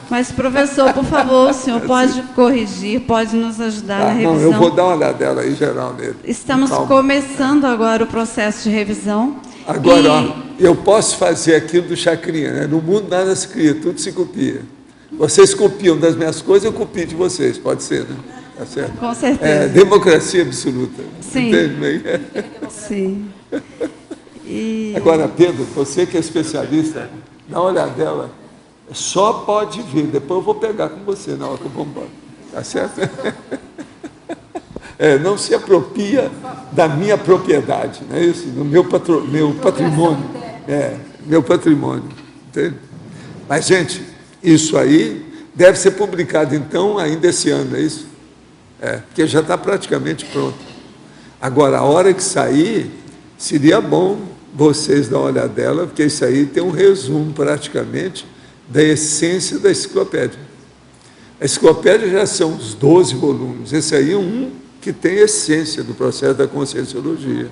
Mas, professor, por favor, o senhor pode corrigir, pode nos ajudar na revisão. Não, eu vou dar uma olhadela aí, geral, nele. Estamos começando agora o processo de revisão. Agora, ó, eu posso fazer aquilo do Chacrinha, né? No mundo nada se cria, tudo se copia. Vocês copiam das minhas coisas, eu copio de vocês, pode ser, né? Tá certo? Com certeza. Democracia absoluta. Sim. Entende bem? Sim. Agora, Pedro, você que é especialista, dá uma olhadela. Só pode vir, depois eu vou pegar com você na hora que eu vou embora. Tá certo? Não se apropria da minha propriedade, não é isso? Do meu patrimônio. Meu patrimônio. Entende? Mas, gente, isso aí deve ser publicado, então, ainda esse ano, não é isso? Porque já está praticamente pronto. Agora, a hora que sair, seria bom vocês dar uma olhadela, porque isso aí tem um resumo, praticamente, da essência da enciclopédia. A enciclopédia já são uns 12 volumes. Esse aí é um que tem a essência do processo da conscienciologia.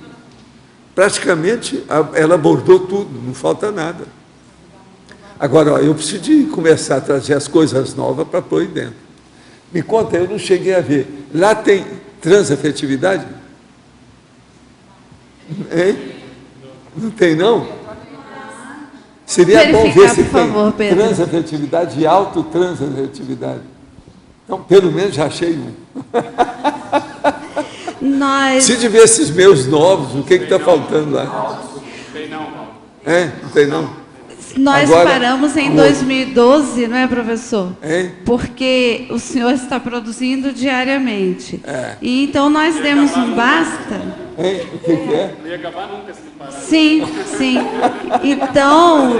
Praticamente, ela abordou tudo, não falta nada. Agora, ó, eu preciso de começar a trazer as coisas novas para pôr aí dentro. Me conta, eu não cheguei a ver. Lá tem transafetividade? Hein? Não tem, não? Seria bom ver se tem transafetividade e autotransafetividade. Então, pelo menos já achei um. Se tiver esses meus novos, o que está faltando lá? Tem não. Não tem não? Nós paramos em 2012, não é, professor? Porque o senhor está produzindo diariamente. E então nós demos um basta. O que é? Não ia acabar nunca se não parasse. Sim, sim. Então,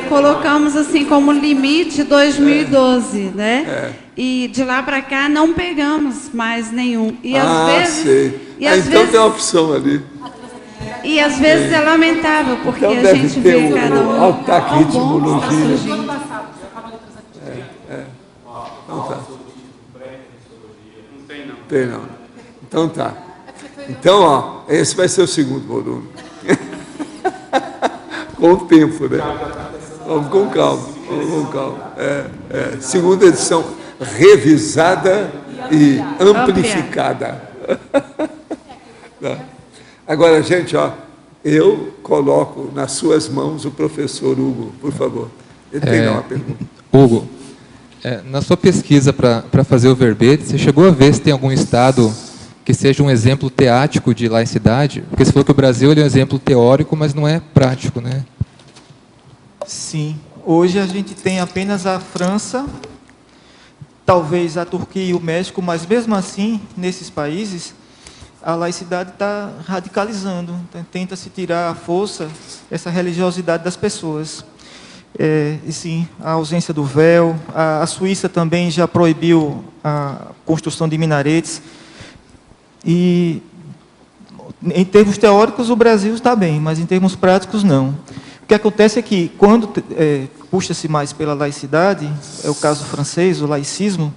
colocamos assim como limite 2012, né? E de lá para cá não pegamos mais nenhum. E às vezes, sei. E às então vezes, tem uma opção ali. E às vezes é lamentável, porque Então a deve gente ter vê cada um. Altac Ritmologia. Então tá. Não Tem não. Então tá. Então, ó, esse vai ser o segundo volume. Com o tempo, né? Vamos com calma. Vamos com calma. Segunda edição revisada e amplificada. Tá. Agora, gente, ó, eu coloco nas suas mãos o professor Hugo, por favor. Ele tem uma pergunta. Hugo, na sua pesquisa para fazer o verbete, você chegou a ver se tem algum estado que seja um exemplo teático de laicidade? Porque você falou que o Brasil ele é um exemplo teórico, mas não é prático, né? Sim. Hoje a gente tem apenas a França, talvez a Turquia e o México, mas mesmo assim, nesses países, a laicidade está radicalizando, tenta-se tirar à força essa religiosidade das pessoas. E sim, a ausência do véu, a Suíça também já proibiu a construção de minaretes. E, em termos teóricos, o Brasil está bem, mas em termos práticos, não. O que acontece é que, quando puxa-se mais pela laicidade, é o caso francês, o laicismo,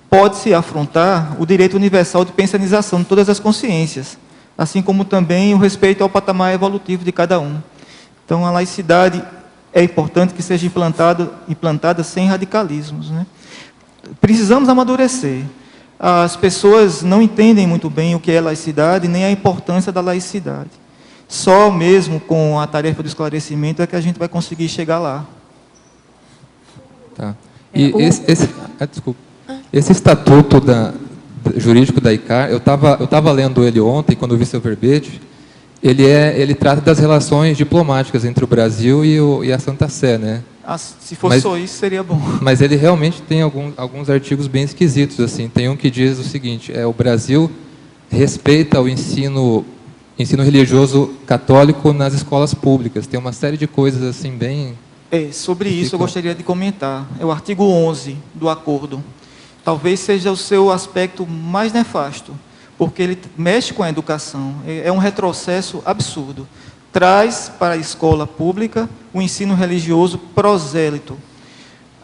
pode-se afrontar o direito universal de pensionização de todas as consciências, assim como também o respeito ao patamar evolutivo de cada um. Então, a laicidade é importante que seja implantada sem radicalismos, né? Precisamos amadurecer. As pessoas não entendem muito bem o que é laicidade, nem a importância da laicidade. Só mesmo com a tarefa do esclarecimento é que a gente vai conseguir chegar lá. Tá. E esse estatuto jurídico da ICAR, eu tava lendo ele ontem, quando eu vi seu verbete, ele trata das relações diplomáticas entre o Brasil e a Santa Sé, né? Se fosse só isso, seria bom. Mas ele realmente tem alguns artigos bem esquisitos, assim. Tem um que diz o seguinte: o Brasil respeita o ensino religioso católico nas escolas públicas. Tem uma série de coisas assim bem... Sobre isso eu gostaria de comentar. É o artigo 11 do acordo. Talvez seja o seu aspecto mais nefasto, porque ele mexe com a educação. É um retrocesso absurdo. Traz para a escola pública o ensino religioso prosélito,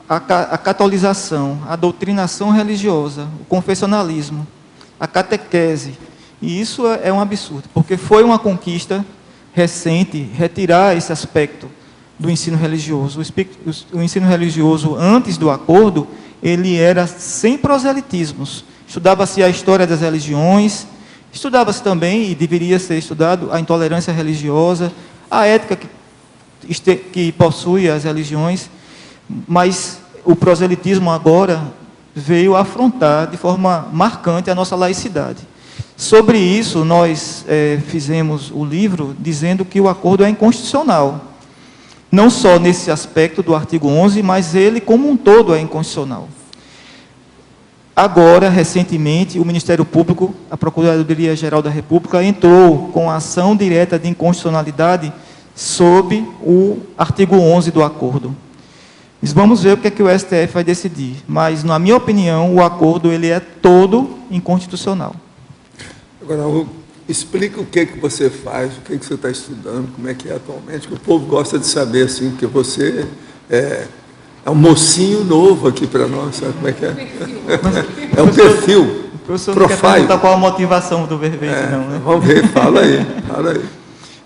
a catolização, a doutrinação religiosa, o confessionalismo, a catequese. E isso é um absurdo, porque foi uma conquista recente retirar esse aspecto do ensino religioso. O ensino religioso, antes do acordo, ele era sem proselitismos. Estudava-se a história das religiões, estudava-se também, e deveria ser estudado, a intolerância religiosa, a ética que possui as religiões, mas o proselitismo agora veio afrontar de forma marcante a nossa laicidade. Sobre isso, nós fizemos o livro dizendo que o acordo é inconstitucional. Não só nesse aspecto do artigo 11, mas ele como um todo é inconstitucional. Agora, recentemente, o Ministério Público, a Procuradoria-Geral da República, entrou com a ação direta de inconstitucionalidade sob o artigo 11 do acordo. Mas vamos ver o que é que o STF vai decidir. Mas, na minha opinião, o acordo ele é todo inconstitucional. Agora, explica o que você faz, o que você está estudando, como é que é atualmente, que o povo gosta de saber, assim, porque você é um mocinho novo aqui para nós, sabe como é que é? É um perfil, o professor não quer perguntar qual a motivação do verbete, não, né? Vamos ver, fala aí.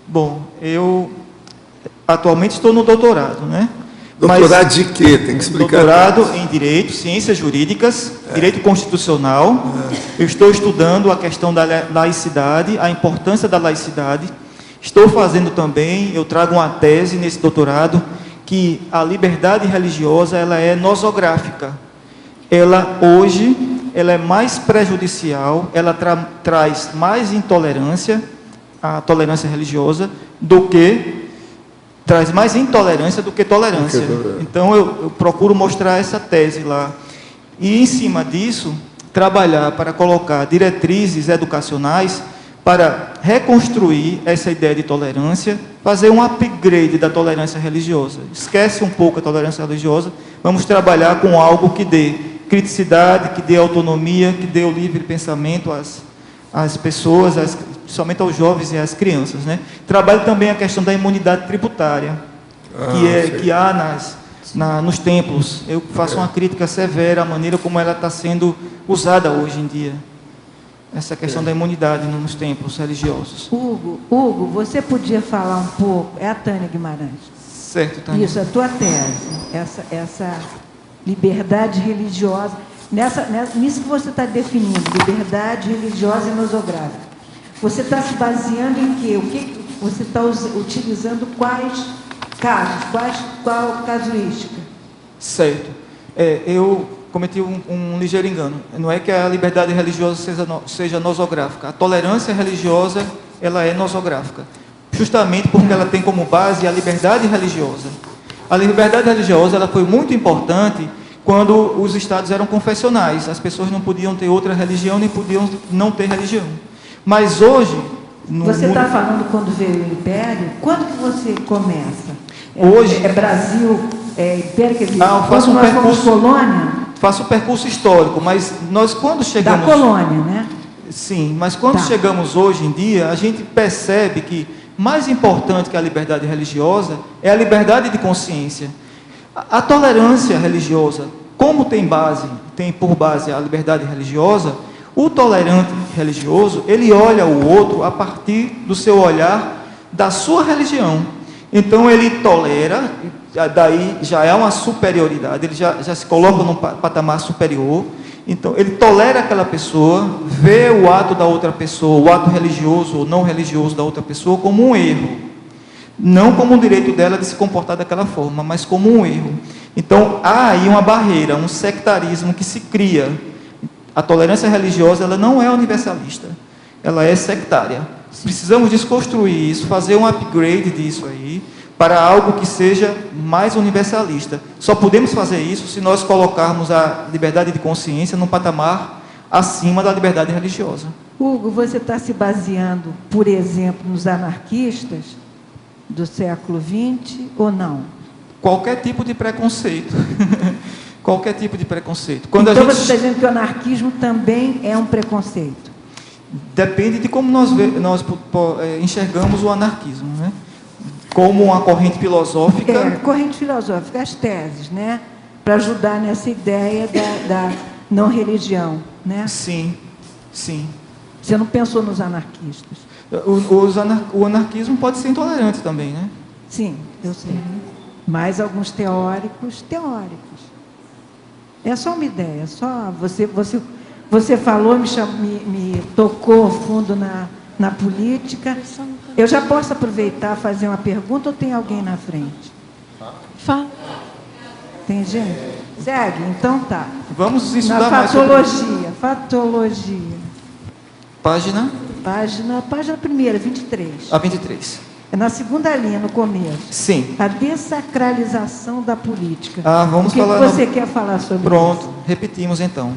Bom, eu atualmente estou no doutorado, né? Doutorado de quê? Tem que explicar. Doutorado em Direito, Ciências Jurídicas, Direito Constitucional. Eu estou estudando a questão da laicidade, a importância da laicidade. Estou fazendo também, eu trago uma tese nesse doutorado, que a liberdade religiosa ela é nosográfica. Hoje, ela é mais prejudicial, ela traz mais intolerância, a tolerância religiosa, traz mais intolerância do que tolerância. Então, eu procuro mostrar essa tese lá. E, em cima disso, trabalhar para colocar diretrizes educacionais para reconstruir essa ideia de tolerância, fazer um upgrade da tolerância religiosa. Esquece um pouco a tolerância religiosa, vamos trabalhar com algo que dê criticidade, que dê autonomia, que dê o livre pensamento às pessoas, principalmente aos jovens e às crianças, né? Trabalhe também a questão da imunidade tributária, que há nos templos. Eu faço uma crítica severa à maneira como ela está sendo usada hoje em dia. Essa questão da imunidade nos templos religiosos. Hugo, você podia falar um pouco, é a Tânia Guimarães. Certo, Tânia. Isso, a tua tese, essa liberdade religiosa, nisso que você está definindo, liberdade religiosa e nosográfica. Você está se baseando em quê? O que você está utilizando quais casos? Qual casuística? Certo. Eu cometi um ligeiro engano. Não é que a liberdade religiosa seja nosográfica. A tolerância religiosa, ela é nosográfica. Justamente porque ela tem como base a liberdade religiosa. A liberdade religiosa, ela foi muito importante quando os estados eram confessionais. As pessoas não podiam ter outra religião, nem podiam não ter religião. Mas hoje... Você está falando quando veio o Império? Quando que você começa? Hoje... É Brasil, Império, quer dizer, eu faço nós fomos colônia? Faço o percurso histórico, mas nós quando chegamos... Da colônia, né? Sim, mas quando chegamos hoje em dia, a gente percebe que mais importante que a liberdade religiosa é a liberdade de consciência. A tolerância religiosa, como tem por base a liberdade religiosa, o tolerante religioso, ele olha o outro a partir do seu olhar da sua religião. Então ele tolera, daí já é uma superioridade, ele já se coloca num patamar superior. Então ele tolera aquela pessoa, vê o ato da outra pessoa, o ato religioso ou não religioso da outra pessoa como um erro. Não como um direito dela de se comportar daquela forma, mas como um erro. Então há aí uma barreira, um sectarismo que se cria. A tolerância religiosa, ela não é universalista, ela é sectária. Precisamos desconstruir isso, fazer um upgrade disso aí, para algo que seja mais universalista. Só podemos fazer isso se nós colocarmos a liberdade de consciência num patamar acima da liberdade religiosa. Hugo, você está se baseando, por exemplo, nos anarquistas do século XX ou não? Qualquer tipo de preconceito. Qualquer tipo de preconceito. Então você está dizendo que o anarquismo também é um preconceito? Depende de como nós enxergamos o anarquismo, né? Como uma corrente filosófica... corrente filosófica, as teses, né? Para ajudar nessa ideia da não religião, né? Sim, sim. Você não pensou nos anarquistas? O anarquismo pode ser intolerante também, né? Sim, eu sei. Mas alguns teóricos. É só uma ideia, só você falou, me tocou fundo na política. Eu já posso aproveitar e fazer uma pergunta ou tem alguém na frente? Fala. Tem gente? Segue, então tá. Vamos estudar mais sobre... Fatologia. Página primeira, 23. A 23. É na segunda linha, no começo. Sim. A desacralização da política. Vamos falar... O que você quer falar sobre isso? Pronto, repetimos então.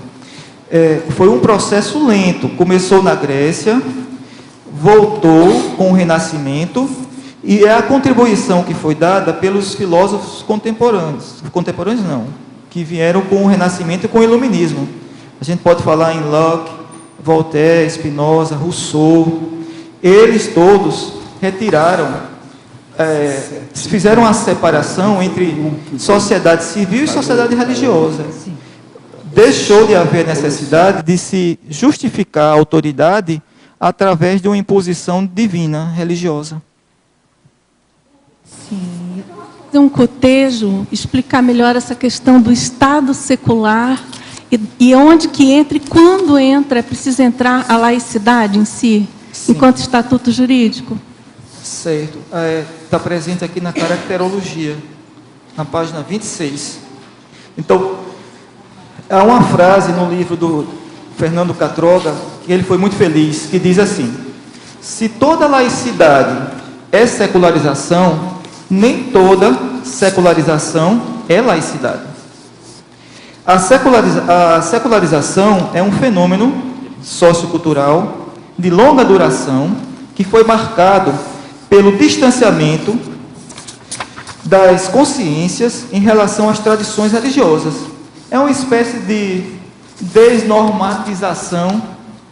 Foi um processo lento. Começou na Grécia, voltou com o Renascimento, e é a contribuição que foi dada pelos filósofos contemporâneos. Contemporâneos não, que vieram com o Renascimento e com o Iluminismo. A gente pode falar em Locke, Voltaire, Spinoza, Rousseau. Eles todos retiraram, fizeram uma separação entre sociedade civil e sociedade religiosa. Deixou de haver necessidade de se justificar a autoridade através de uma imposição divina, religiosa. Sim. Um cotejo, explicar melhor essa questão do Estado secular e onde que entra e quando entra, é preciso entrar a laicidade em si, enquanto estatuto jurídico? Certo. Está presente aqui na caracterologia, na página 26. Então, há uma frase no livro do Fernando Catroga, que ele foi muito feliz, que diz assim: se toda laicidade é secularização, nem toda secularização é laicidade. A secularização é um fenômeno sociocultural de longa duração, que foi marcado pelo distanciamento das consciências em relação às tradições religiosas. É uma espécie de desnormatização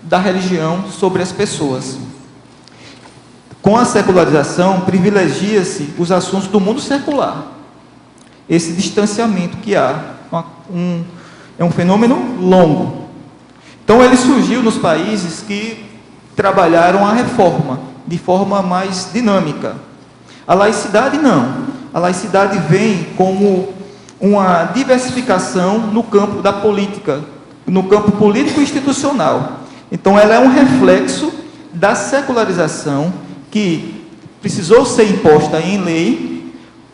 da religião sobre as pessoas. Com a secularização, privilegia-se os assuntos do mundo secular. Esse distanciamento que há é um fenômeno longo. Então, ele surgiu nos países que trabalharam a reforma de forma mais dinâmica. A laicidade, não. A laicidade vem como uma diversificação no campo da política, no campo político-institucional. Então, ela é um reflexo da secularização que precisou ser imposta em lei,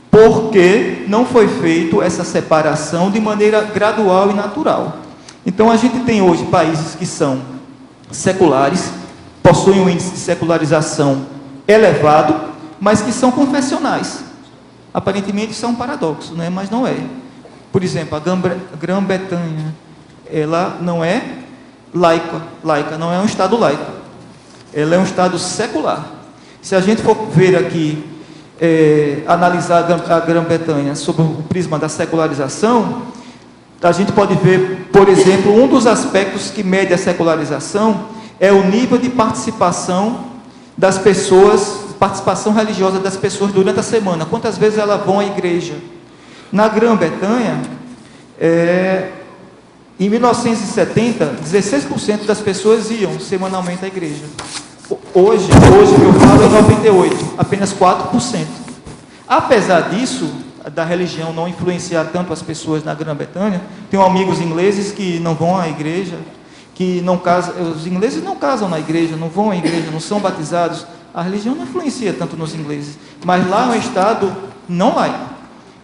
porque não foi feita essa separação de maneira gradual e natural. Então, a gente tem hoje países que são seculares, possuem um índice de secularização elevado, mas que são confessionais. Aparentemente, isso é um paradoxo, né? Mas não é. Por exemplo, a Grã-Bretanha, ela não é laica, não é um Estado laico. Ela é um Estado secular. Se a gente for ver aqui, analisar a Grã-Bretanha sob o prisma da secularização, a gente pode ver, por exemplo, um dos aspectos que mede a secularização é o nível de participação das pessoas, participação religiosa das pessoas durante a semana. Quantas vezes elas vão à igreja? Na Grã-Bretanha, em 1970, 16% das pessoas iam semanalmente à igreja. Hoje que eu falo, em 98, apenas 4%. Apesar disso, da religião não influenciar tanto as pessoas na Grã-Bretanha, tenho amigos ingleses que não vão à igreja, que não casam, os ingleses não casam na igreja, não vão à igreja, não são batizados. A religião não influencia tanto nos ingleses, mas lá é um Estado não laico.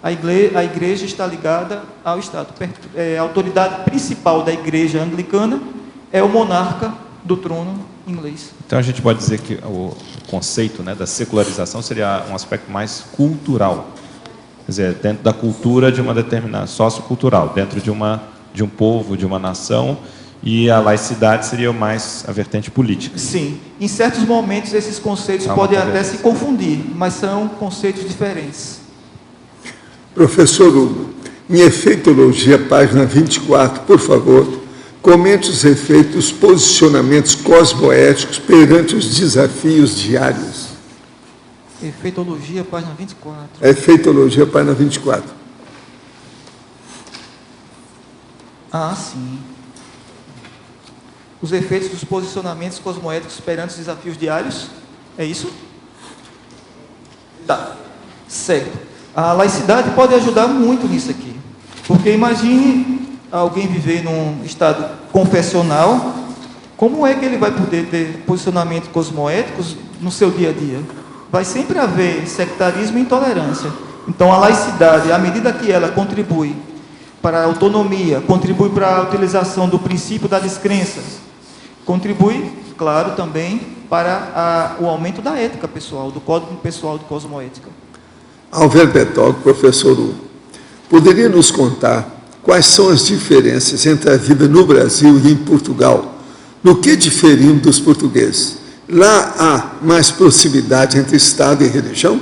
A igreja está ligada ao Estado. A autoridade principal da igreja anglicana é o monarca do trono inglês. Então a gente pode dizer que o conceito, né, da secularização seria um aspecto mais cultural, quer dizer, dentro da cultura de uma determinada, sociocultural, dentro de um povo, de uma nação, e a laicidade seria mais a vertente política. Sim, em certos momentos esses conceitos podem até se confundir, mas são conceitos diferentes. Professor Hugo, em Efeitologia, página 24, por favor, comente os efeitos, posicionamentos cosmoéticos perante os desafios diários. Efeitologia, página 24. Efeitologia, página 24. Ah, sim. Os efeitos dos posicionamentos cosmoéticos perante os desafios diários? É isso? Tá, certo. A laicidade pode ajudar muito nisso aqui. Porque imagine alguém viver num estado confessional, como é que ele vai poder ter posicionamentos cosmoéticos no seu dia a dia? Vai sempre haver sectarismo e intolerância. Então, a laicidade, à medida que ela contribui para a autonomia, contribui para a utilização do princípio da descrença, contribui, claro, também para o aumento da ética pessoal, do código pessoal de cosmoética. Alver Bertol, professor Hugo, poderia nos contar quais são as diferenças entre a vida no Brasil e em Portugal? No que diferimos dos portugueses? Lá há mais proximidade entre Estado e religião?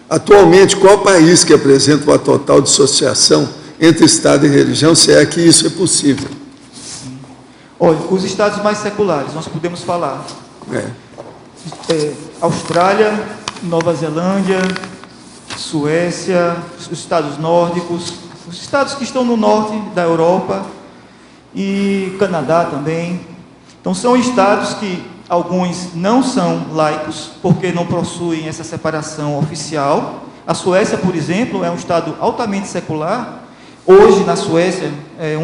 Atualmente, qual país que apresenta uma total dissociação entre Estado e religião, se é que isso é possível? Olha, os estados mais seculares, nós podemos falar. Austrália, Nova Zelândia, Suécia, os estados nórdicos, os estados que estão no norte da Europa e Canadá também. Então, são estados que alguns não são laicos, porque não possuem essa separação oficial. A Suécia, por exemplo, é um estado altamente secular. Hoje, na Suécia,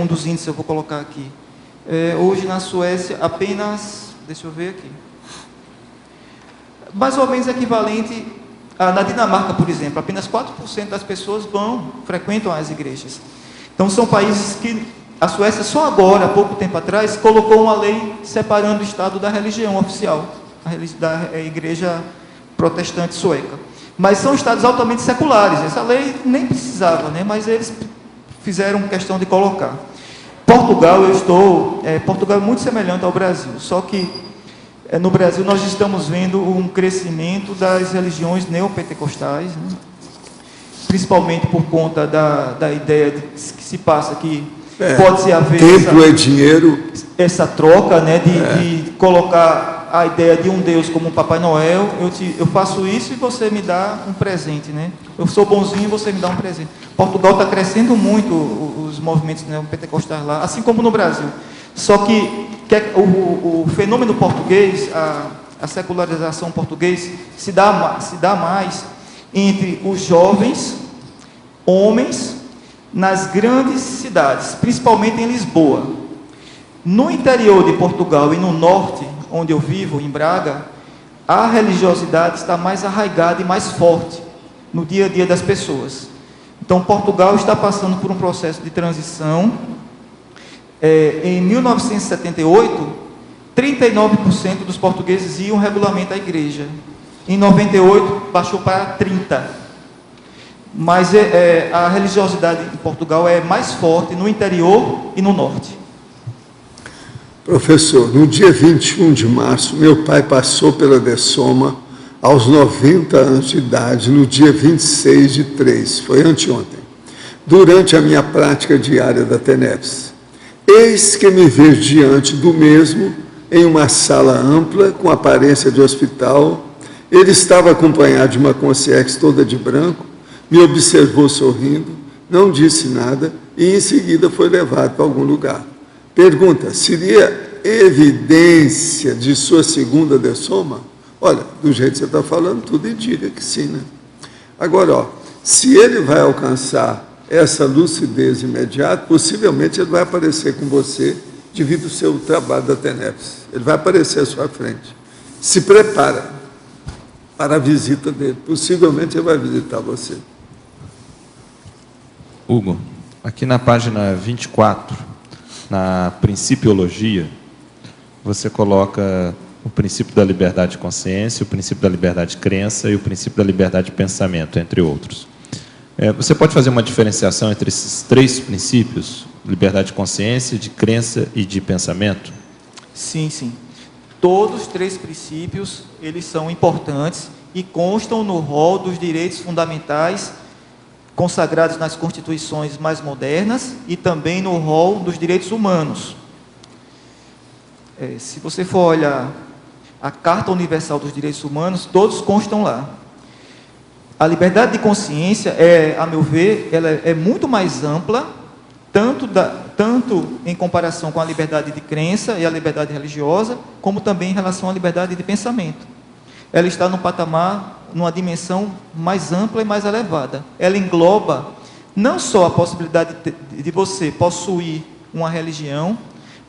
um dos índices eu vou colocar aqui. Hoje, na Suécia, apenas, deixa eu ver aqui, mais ou menos equivalente na Dinamarca, por exemplo, apenas 4% das pessoas frequentam as igrejas. Então, são países que a Suécia, só agora, há pouco tempo atrás, colocou uma lei separando o Estado da religião oficial, da igreja protestante sueca. Mas são estados altamente seculares. Essa lei nem precisava, né? Mas eles fizeram questão de colocar. Portugal, Portugal é muito semelhante ao Brasil, só que No Brasil, nós estamos vendo um crescimento das religiões neopentecostais, né? Principalmente por conta da ideia que se passa que pode-se haver tempo é dinheiro. Essa troca, né, de colocar a ideia de um Deus como um Papai Noel. Eu faço isso e você me dá um presente, né? Eu sou bonzinho e você me dá um presente. Portugal está crescendo muito os movimentos neopentecostais lá, assim como no Brasil. Só que o fenômeno português, a secularização portuguesa, se dá mais entre os jovens, homens, nas grandes cidades, principalmente em Lisboa. No interior de Portugal e no norte, onde eu vivo, em Braga, a religiosidade está mais arraigada e mais forte no dia a dia das pessoas. Então, Portugal está passando por um processo de transição. Em 1978, 39% dos portugueses iam regularmente à igreja. Em 98, baixou para 30%. Mas a religiosidade em Portugal é mais forte no interior e no norte. Professor, no dia 21 de março, meu pai passou pela Dessoma aos 90 anos de idade, no dia 26/3, foi anteontem, durante a minha prática diária da TENEPS. Eis que me vejo diante do mesmo, em uma sala ampla, com aparência de hospital. Ele estava acompanhado de uma concierge toda de branco, me observou sorrindo, não disse nada e, em seguida, foi levado para algum lugar. Pergunta, seria evidência de sua segunda Dessoma? Olha, do jeito que você está falando, tudo indica que sim, né? Agora, se ele vai alcançar essa lucidez imediata, possivelmente ele vai aparecer com você devido ao seu trabalho da TENEPS. Ele vai aparecer à sua frente. Se prepara para a visita dele. Possivelmente ele vai visitar você. Hugo, aqui na página 24, na Principiologia, você coloca o princípio da liberdade de consciência, o princípio da liberdade de crença e o princípio da liberdade de pensamento, entre outros. Você pode fazer uma diferenciação entre esses três princípios, liberdade de consciência, de crença e de pensamento? Sim, sim. Todos os três princípios, eles são importantes e constam no rol dos direitos fundamentais consagrados nas constituições mais modernas e também no rol dos direitos humanos. Se você for olhar a Carta Universal dos Direitos Humanos, todos constam lá. A liberdade de consciência, a meu ver, ela é muito mais ampla, tanto em comparação com a liberdade de crença e a liberdade religiosa, como também em relação à liberdade de pensamento. Ela está num patamar, numa dimensão mais ampla e mais elevada. Ela engloba não só a possibilidade de você possuir uma religião,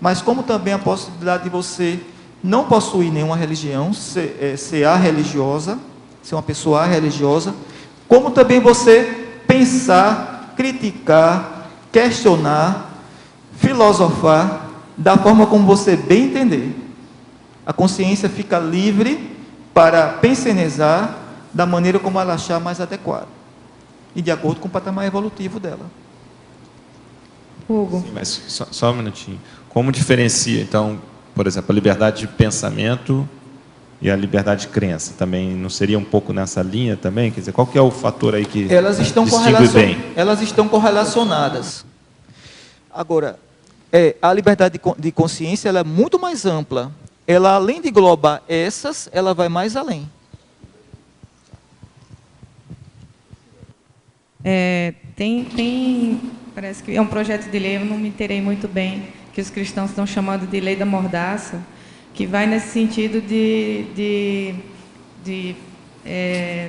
mas como também a possibilidade de você não possuir nenhuma religião, ser arreligiosa, ser uma pessoa arreligiosa, como também você pensar, criticar, questionar, filosofar, da forma como você bem entender. A consciência fica livre para pensionizar da maneira como ela achar mais adequada e de acordo com o patamar evolutivo dela. Hugo. Sim, mas só um minutinho. Como diferencia, então, por exemplo, a liberdade de pensamento e a liberdade de crença? Também não seria um pouco nessa linha também? Quer dizer, qual que é o fator aí que distingue bem? Elas estão correlacionadas. Agora, a liberdade de consciência ela é muito mais ampla. Ela, além de englobar essas, ela vai mais além. Parece que é um projeto de lei, eu não me inteirei muito bem, que os cristãos estão chamando de lei da mordaça, que vai nesse sentido de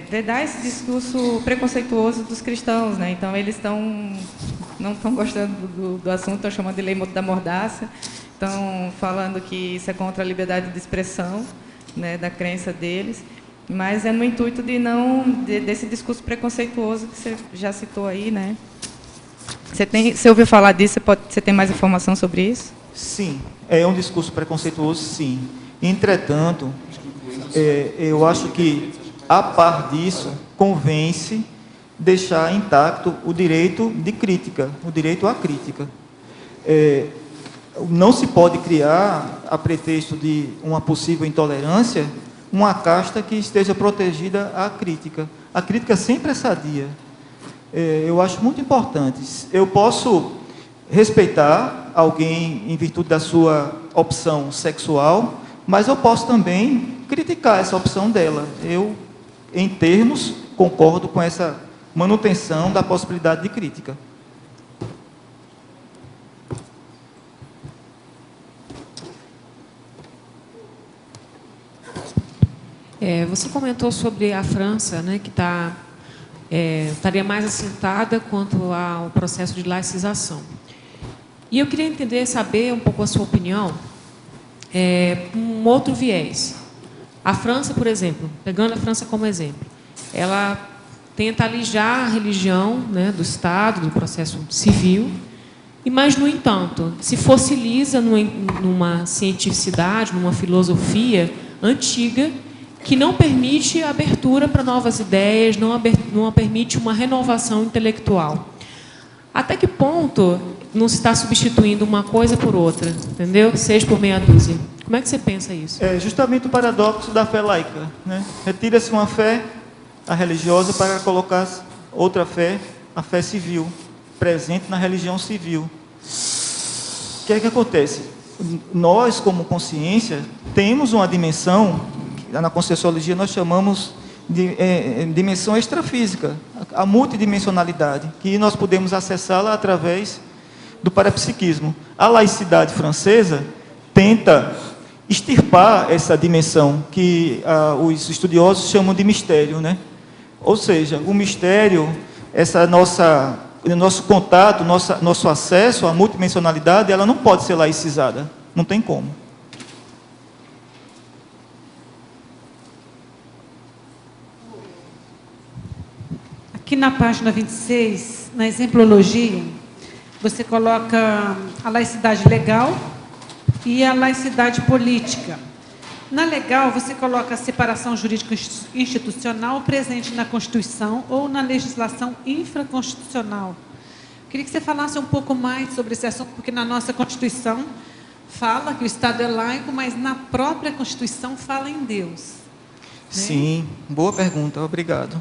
vedar esse discurso preconceituoso dos cristãos, né? Então, eles não estão gostando do assunto, estão chamando de lei da mordaça, estão falando que isso é contra a liberdade de expressão, né, da crença deles, mas é no intuito desse discurso preconceituoso que você já citou aí, né? Você ouviu falar disso? Você tem mais informação sobre isso? Sim, é um discurso preconceituoso, sim. Entretanto, eu acho que, a par disso, convém-se deixar intacto o direito de crítica, o direito à crítica. não se pode criar, a pretexto de uma possível intolerância, uma casta que esteja protegida à crítica. A crítica sempre é sadia. Eu acho muito importante. Eu posso respeitar alguém em virtude da sua opção sexual, mas eu posso também criticar essa opção dela. Eu, em termos, concordo com essa manutenção da possibilidade de crítica. Você comentou sobre a França, né, que estaria mais assentada quanto ao processo de laicização. E eu queria saber um pouco a sua opinião, um outro viés. A França, por exemplo, pegando a França como exemplo, ela tenta alijar a religião, né, do Estado, do processo civil, mas, no entanto, se fossiliza numa cientificidade, numa filosofia antiga, que não permite abertura para novas ideias, não permite uma renovação intelectual. Até que ponto não se está substituindo uma coisa por outra, entendeu? 6 por meia dúzia. Como é que você pensa isso? É justamente o paradoxo da fé laica, né? Retira-se uma fé, a religiosa, para colocar outra fé, a fé civil, presente na religião civil. O que é que acontece? Nós, como consciência, temos uma dimensão, na Conscienciologia nós chamamos de dimensão extrafísica, a multidimensionalidade, que nós podemos acessá-la através do parapsiquismo. A laicidade francesa tenta extirpar essa dimensão que os estudiosos chamam de mistério, né? Ou seja, o mistério, nosso contato, nosso acesso à multidimensionalidade, ela não pode ser laicizada, não tem como. Aqui na página 26, na exemplologia, você coloca a laicidade legal e a laicidade política. Na legal, você coloca a separação jurídico-institucional presente na Constituição ou na legislação infraconstitucional. Queria que você falasse um pouco mais sobre esse assunto, porque na nossa Constituição fala que o Estado é laico, mas na própria Constituição fala em Deus. Né? Sim, boa pergunta, obrigado.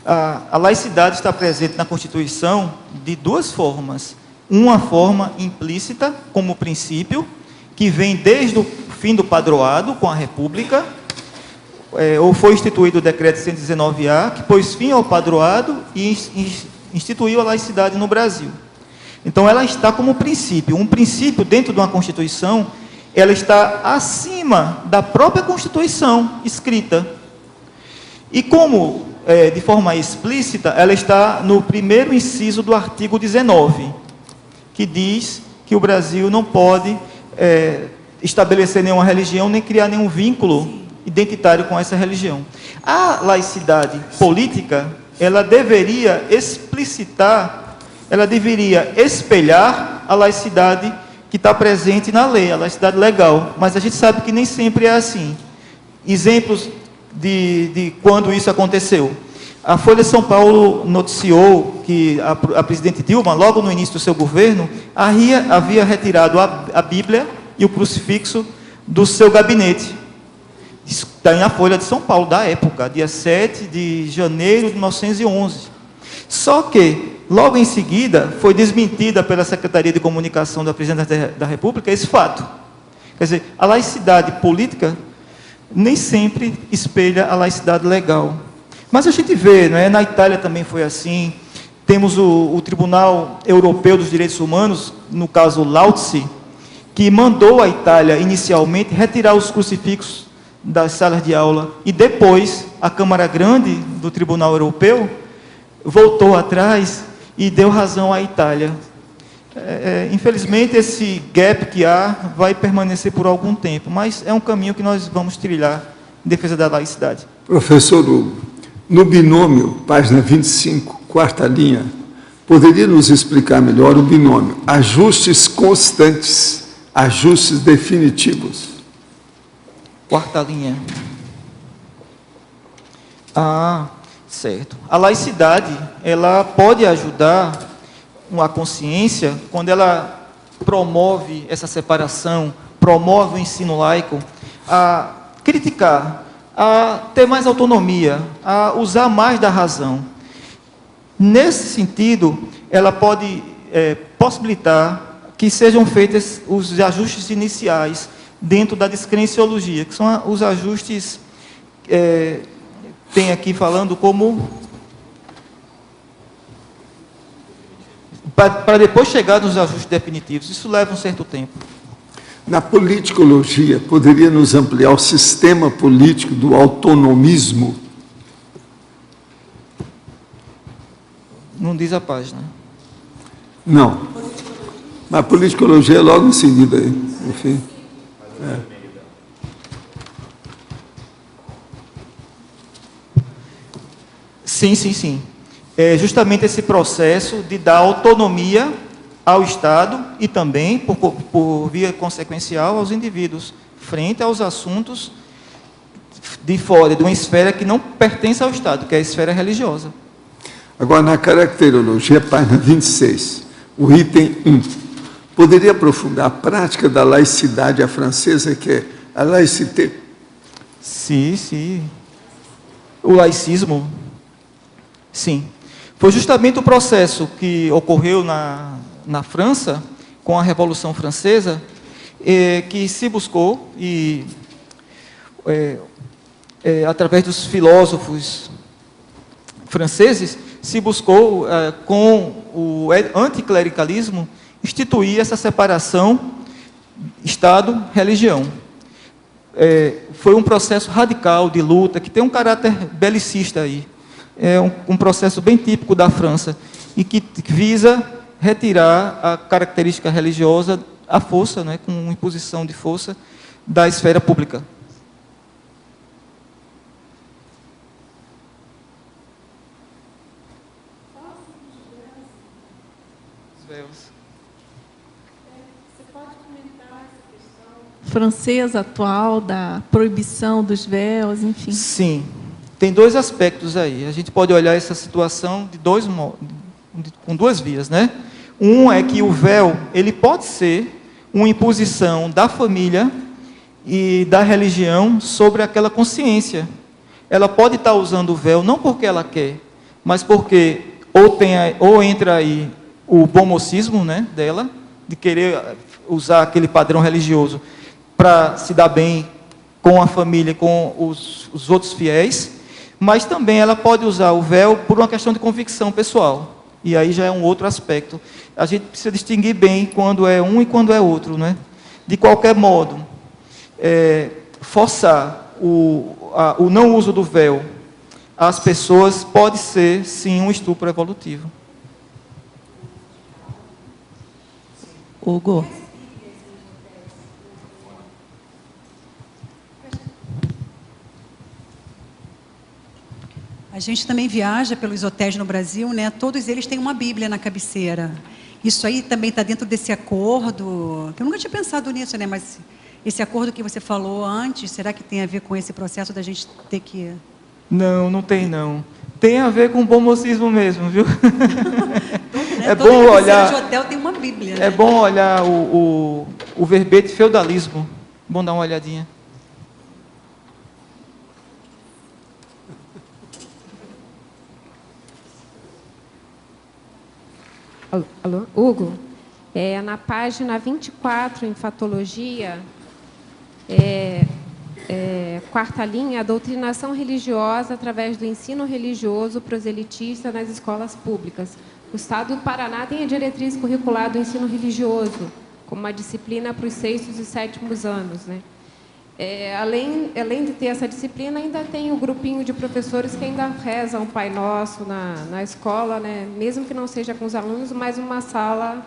A laicidade está presente na Constituição de duas formas. Uma forma implícita, como princípio, que vem desde o fim do padroado com a República, ou foi instituído o Decreto 119A, que pôs fim ao padroado e instituiu a laicidade no Brasil. Então, ela está como princípio. Um princípio dentro de uma Constituição, ela está acima da própria Constituição escrita. E como, de forma explícita, ela está no primeiro inciso do artigo 19, que diz que o Brasil não pode estabelecer nenhuma religião, nem criar nenhum vínculo identitário com essa religião. A laicidade política, ela deveria explicitar, ela deveria espelhar a laicidade que está presente na lei, a laicidade legal, mas a gente sabe que nem sempre é assim. Exemplos de quando isso aconteceu. A Folha de São Paulo noticiou que a presidente Dilma, logo no início do seu governo, havia retirado a Bíblia e o crucifixo do seu gabinete. Está na Folha de São Paulo, da época, dia 7 de janeiro de 1911. Só que, logo em seguida, foi desmentida pela Secretaria de Comunicação da Presidência da República esse fato. Quer dizer, a laicidade política nem sempre espelha a laicidade legal. Mas a gente vê, né, na Itália também foi assim. Temos o Tribunal Europeu dos Direitos Humanos, no caso Lauzi, que mandou a Itália, inicialmente, retirar os crucifixos das salas de aula, e depois a Câmara Grande do Tribunal Europeu voltou atrás e deu razão à Itália. Infelizmente, esse gap que há vai permanecer por algum tempo, mas é um caminho que nós vamos trilhar em defesa da laicidade. Professor Hugo, no binômio, página 25, quarta linha, poderia nos explicar melhor o binômio ajustes constantes, ajustes definitivos? Quarta linha. Certo. A laicidade, ela pode ajudar a consciência quando ela promove essa separação, promove o ensino laico, a criticar, a ter mais autonomia, a usar mais da razão. Nesse sentido, ela pode possibilitar que sejam feitos os ajustes iniciais dentro da descrenciologia, que são os ajustes, tem aqui falando como, para depois chegar nos ajustes definitivos. Isso leva um certo tempo. Na politicologia, poderia nos ampliar o sistema político do autonomismo? Não diz a página. Não. Mas politicologia é logo em seguida aí, enfim. Sim. É justamente esse processo de dar autonomia ao Estado e também, por via consequencial, aos indivíduos, frente aos assuntos de fora, de uma esfera que não pertence ao Estado, que é a esfera religiosa. Agora, na caracterologia, página 26, o item 1. Poderia aprofundar a prática da laicidade à francesa, que é a laïcité? Sim. O laicismo, sim. Foi justamente o processo que ocorreu na França, com a Revolução Francesa, que se buscou, através dos filósofos franceses, se buscou, com o anticlericalismo, instituir essa separação Estado-religião. Foi um processo radical de luta, que tem um caráter belicista aí. É um processo bem típico da França, e que visa retirar a característica religiosa, a força, né, com imposição de força, da esfera pública. Francesa atual, da proibição dos véus, enfim. Sim, tem dois aspectos aí. A gente pode olhar essa situação com duas vias, né? Um é que o véu, ele pode ser uma imposição da família e da religião sobre aquela consciência. Ela pode estar usando o véu não porque ela quer, mas porque ou entra aí o bom mocismo, né, dela, de querer usar aquele padrão religioso para se dar bem com a família, com os outros fiéis, mas também ela pode usar o véu por uma questão de convicção pessoal. E aí já é um outro aspecto. A gente precisa distinguir bem quando é um e quando é outro, né? De qualquer modo, forçar o não uso do véu às pessoas pode ser, sim, um estupro evolutivo. Hugo. A gente também viaja pelos hotéis no Brasil, né? Todos eles têm uma Bíblia na cabeceira. Isso aí também está dentro desse acordo, que eu nunca tinha pensado nisso, né? Mas esse acordo que você falou antes, será que tem a ver com esse processo da gente ter que... Não tem não. Tem a ver com o bom mocismo mesmo, viu? É bom olhar... de hotel tem uma Bíblia, né? É bom olhar o verbete feudalismo. Bom dar uma olhadinha. Alô? Hugo, na página 24, em Fatologia, quarta linha, a doutrinação religiosa através do ensino religioso proselitista nas escolas públicas. O Estado do Paraná tem a diretriz curricular do ensino religioso, como uma disciplina para os 6º e 7º anos, né? Além de ter essa disciplina, ainda tem o grupinho de professores que ainda rezam o Pai Nosso na escola, né? Mesmo que não seja com os alunos, mas uma sala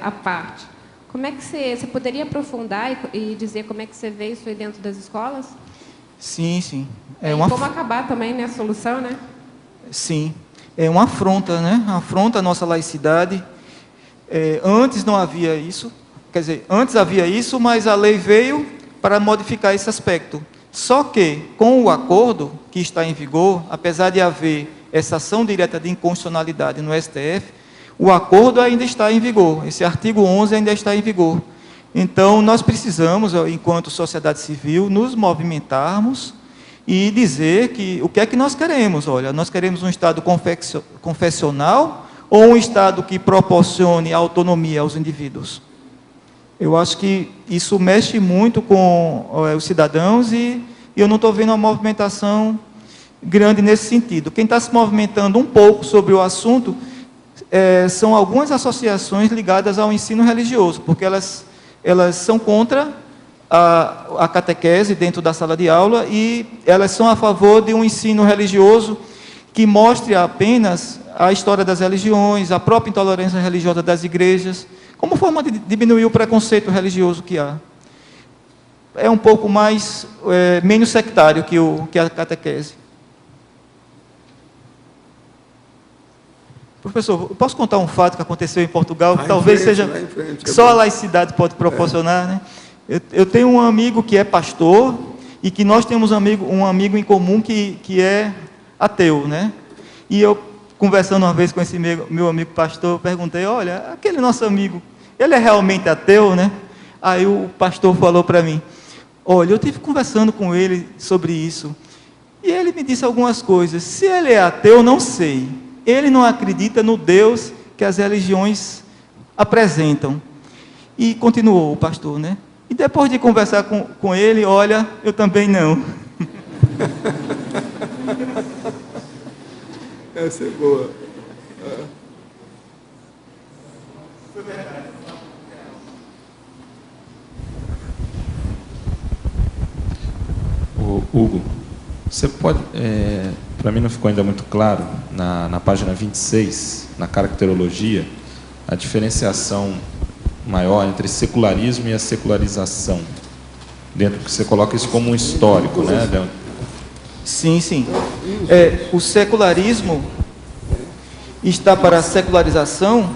à parte. Como é que você poderia aprofundar e dizer como é que você vê isso aí dentro das escolas? Sim. E como acabar também, né? A solução, né? Sim. É uma afronta, né? Afronta a nossa laicidade. Antes não havia isso. Quer dizer, antes havia isso, mas a lei veio para modificar esse aspecto. Só que, com o acordo que está em vigor, apesar de haver essa ação direta de inconstitucionalidade no STF, o acordo ainda está em vigor, esse artigo 11 ainda está em vigor. Então, nós precisamos, enquanto sociedade civil, nos movimentarmos e dizer que o que é que nós queremos. Olha, nós queremos um Estado confessional ou um Estado que proporcione autonomia aos indivíduos? Eu acho que isso mexe muito com os cidadãos e eu não estou vendo uma movimentação grande nesse sentido. Quem está se movimentando um pouco sobre o assunto são algumas associações ligadas ao ensino religioso, porque elas são contra a catequese dentro da sala de aula e elas são a favor de um ensino religioso que mostre apenas a história das religiões, a própria intolerância religiosa das igrejas, como forma de diminuir o preconceito religioso que há. É um pouco mais, menos sectário que a catequese. Professor, eu posso contar um fato que aconteceu em Portugal, que talvez seja só a laicidade pode proporcionar, né? Eu tenho um amigo que é pastor e que nós temos um amigo em comum que é ateu, né? E eu, conversando uma vez com esse meu amigo pastor, perguntei, olha, aquele nosso amigo, ele é realmente ateu, né? Aí o pastor falou para mim, olha, eu estive conversando com ele sobre isso, e ele me disse algumas coisas. Se ele é ateu, não sei. Ele não acredita no Deus que as religiões apresentam. E continuou o pastor, né? E depois de conversar com ele, olha, eu também não. Essa é boa. Hugo, você pode... para mim não ficou ainda muito claro, na página 26, na caracterologia, a diferenciação maior entre secularismo e a secularização. Dentro que você coloca isso como um histórico, né? Sim, sim. O secularismo está para a secularização,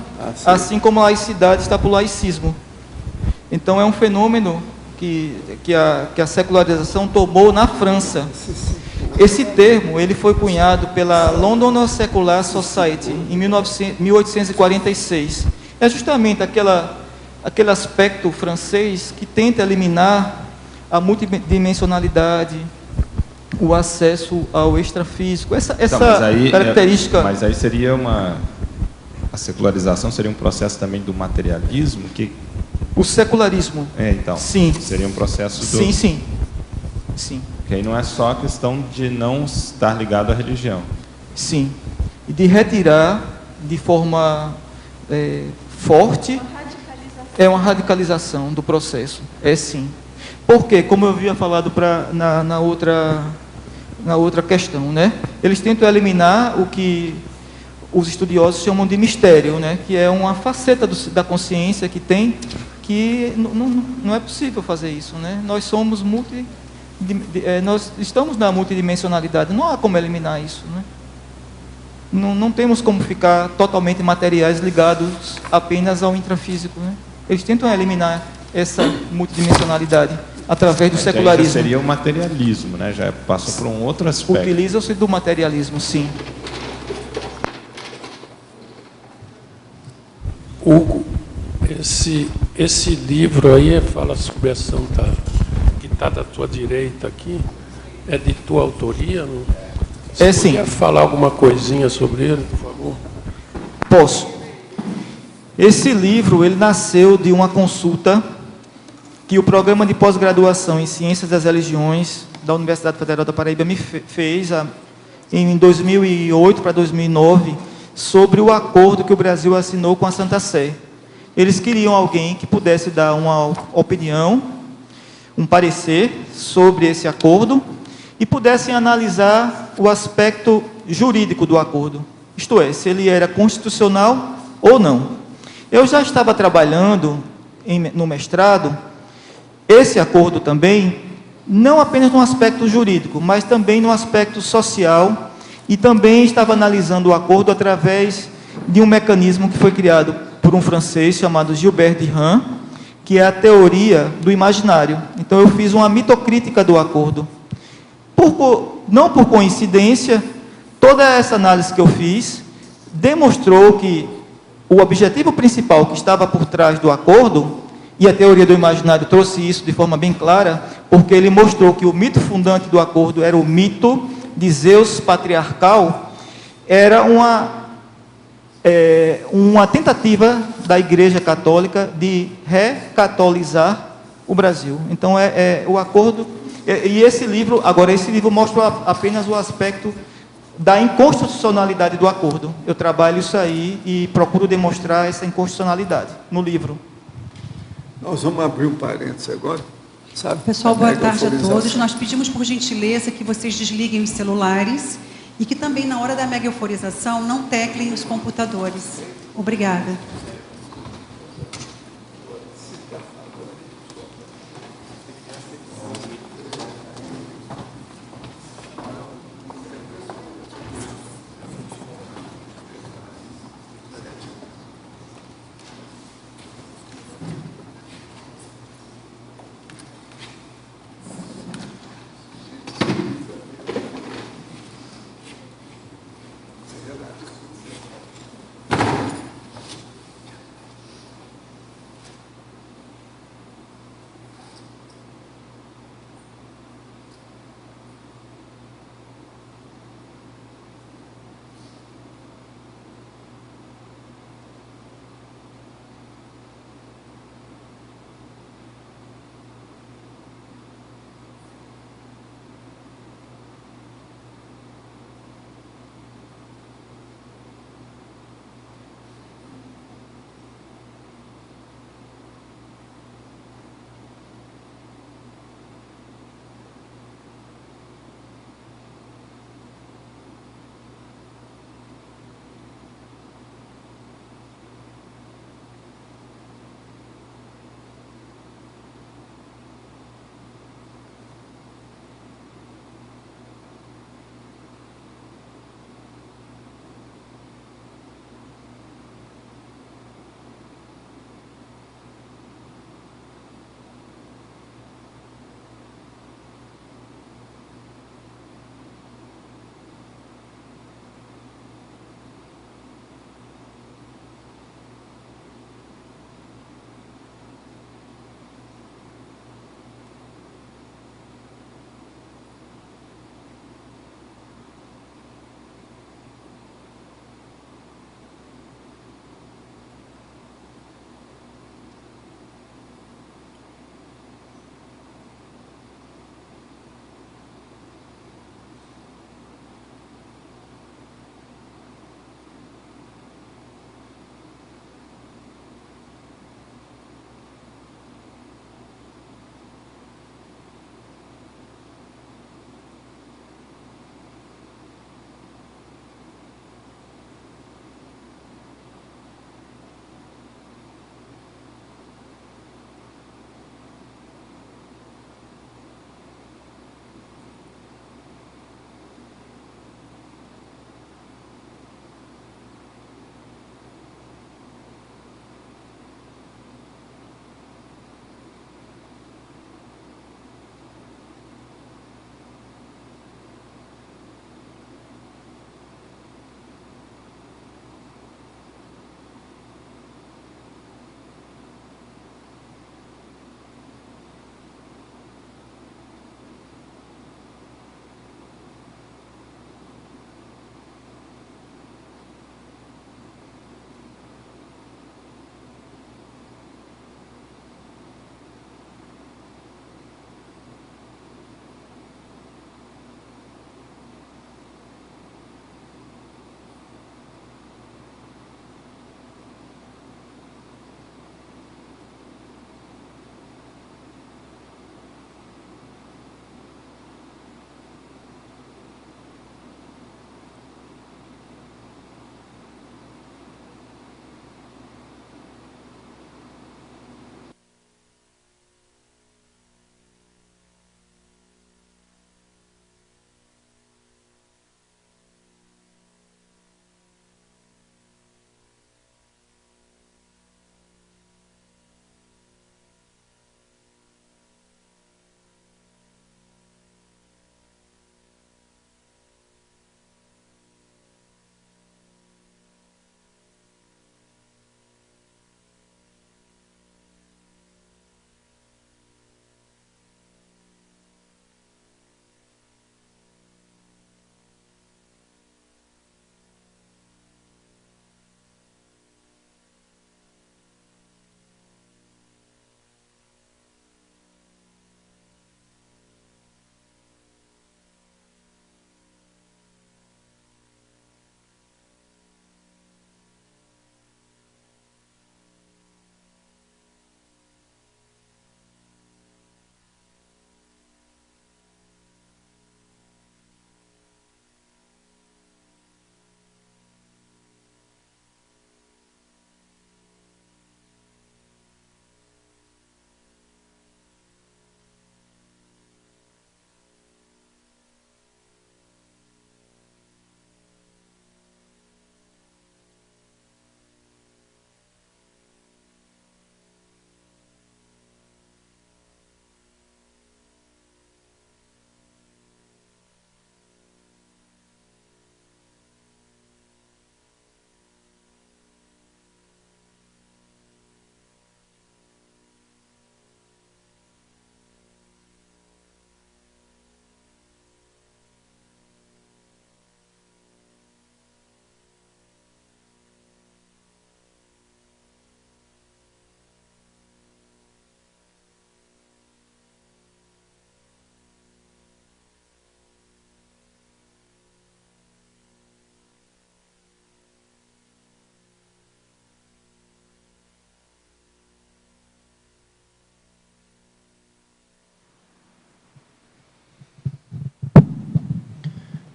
assim como a laicidade está para o laicismo. Então, é um fenômeno que a secularização tomou na França. Esse termo ele foi cunhado pela London Secular Society em 1846. É justamente aquele aspecto francês que tenta eliminar a multidimensionalidade, o acesso ao extrafísico, essa característica... Mas aí seria a secularização seria um processo também do materialismo? O secularismo. Então. Sim. Seria um processo do... Sim. Que aí não é só a questão de não estar ligado à religião. Sim. E de retirar de forma forte, uma radicalização do processo. Sim. Porque, como eu havia falado na outra questão, né? Eles tentam eliminar o que os estudiosos chamam de mistério, né? Que é uma faceta da consciência que tem, que não é possível fazer isso, né? Nós estamos na multidimensionalidade, não há como eliminar isso, né? Não temos como ficar totalmente materiais ligados apenas ao intrafísico, né? Eles tentam eliminar essa multidimensionalidade através do secularismo. Já seria o materialismo, né? Já passa por um outro aspecto. Utiliza-se do materialismo, sim. Hugo, esse livro aí fala sobre a Santa, que está da tua direita aqui, é de tua autoria? Não? Você sim. Falar alguma coisinha sobre ele, por favor? Posso. Esse livro ele nasceu de uma consulta que o programa de pós-graduação em Ciências das Religiões da Universidade Federal da Paraíba me fez em 2008 para 2009 sobre o acordo que o Brasil assinou com a Santa Sé. Eles queriam alguém que pudesse dar uma opinião, um parecer sobre esse acordo e pudessem analisar o aspecto jurídico do acordo, isto é, se ele era constitucional ou não. Eu já estava trabalhando no mestrado esse acordo também, não apenas no aspecto jurídico, mas também no aspecto social, e também estava analisando o acordo através de um mecanismo que foi criado por um francês chamado Gilbert Durand, que é a teoria do imaginário. Então eu fiz uma mitocrítica do acordo. Não por coincidência, toda essa análise que eu fiz demonstrou que o objetivo principal que estava por trás do acordo, e a teoria do imaginário trouxe isso de forma bem clara, porque ele mostrou que o mito fundante do acordo era o mito de Zeus patriarcal, era uma tentativa da Igreja Católica de recatolizar o Brasil. Então, o acordo... E esse livro mostra apenas o aspecto da inconstitucionalidade do acordo. Eu trabalho isso aí e procuro demonstrar essa inconstitucionalidade no livro. Nós vamos abrir um parênteses agora. Sabe? Pessoal, boa tarde a todos. Nós pedimos, por gentileza, que vocês desliguem os celulares e que também, na hora da mega euforização, não teclem os computadores. Obrigada.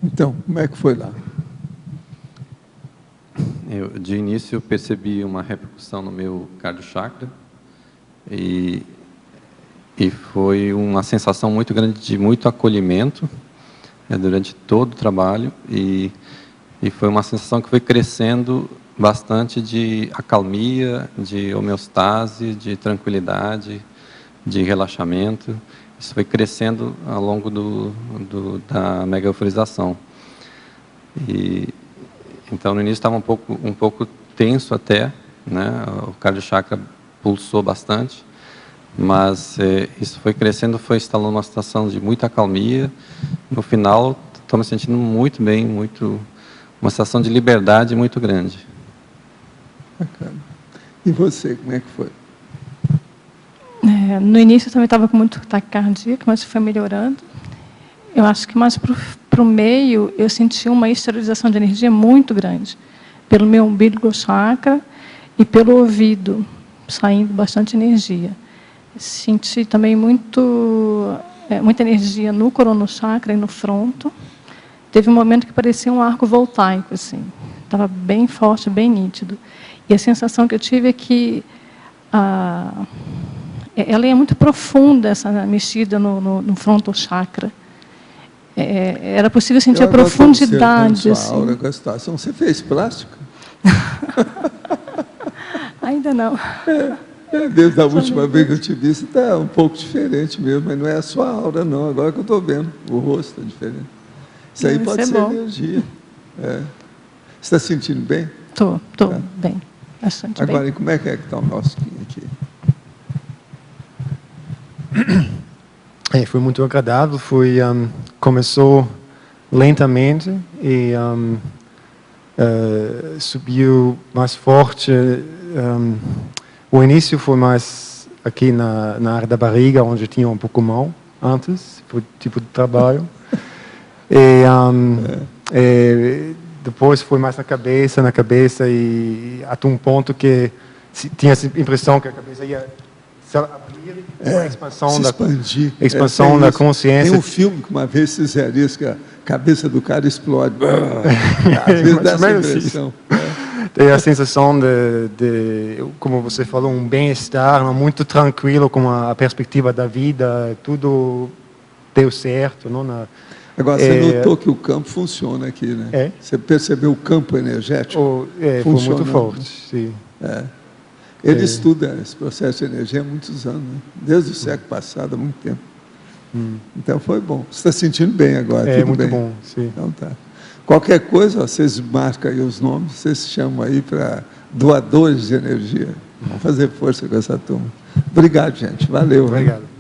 Então, como é que foi lá? De início, eu percebi uma repercussão no meu cardiochakra e foi uma sensação muito grande de muito acolhimento durante todo o trabalho e foi uma sensação que foi crescendo bastante de acalmia, de homeostase, de tranquilidade, de relaxamento. Isso foi crescendo ao longo da mega euforização. Então, no início estava um pouco tenso até, né? O cardiochakra pulsou bastante, mas isso foi crescendo, foi instalando uma situação de muita acalmia. No final, estou me sentindo muito bem, uma sensação de liberdade muito grande. Bacana. E você, como é que foi? No início eu também estava com muito taquicardia, mas foi melhorando. Eu acho que mais para o meio eu senti uma esterilização de energia muito grande, pelo meu umbigo chakra e pelo ouvido, saindo bastante energia. Senti também muita energia no coronochakra e no fronto. Teve um momento que parecia um arco voltaico, assim. Estava bem forte, bem nítido. E a sensação que eu tive é que ela é muito profunda, essa mexida no frontochakra. Era possível sentir a profundidade. Eu sua aura com a situação. Você fez plástica? Ainda não. Desde a última vez que eu te vi, você está um pouco diferente mesmo, mas não é a sua aura, não. Agora que eu estou vendo, o rosto está diferente. Isso aí pode ser energia. Você está sentindo bem? Estou bem, bastante bem. Agora, e como é que está o nosso aqui? Foi muito agradável. Começou lentamente e subiu mais forte. O início foi mais aqui na área da barriga, onde tinha um pouco mal antes, foi tipo de trabalho. Depois foi mais na cabeça e até um ponto que tinha a impressão que a cabeça ia abrir, a expansão da consciência. Tem um filme que uma vez fizeram isso, que a cabeça do cara explode. Às vezes dá essa impressão. Tem a sensação de, como você falou, um bem-estar, muito tranquilo, com a perspectiva da vida, tudo deu certo. Não? Agora, você notou que o campo funciona aqui, né? Você percebeu o campo energético? Foi muito forte, sim. Ele estuda esse processo de energia há muitos anos, né? Desde o século passado, há muito tempo. Então, foi bom. Você está sentindo bem agora, tudo muito bem? Bom, sim. Então, tá. Qualquer coisa, vocês marcam aí os nomes, vocês se chamam aí para doadores de energia. Vamos fazer força com essa turma. Obrigado, gente. Valeu. Obrigado.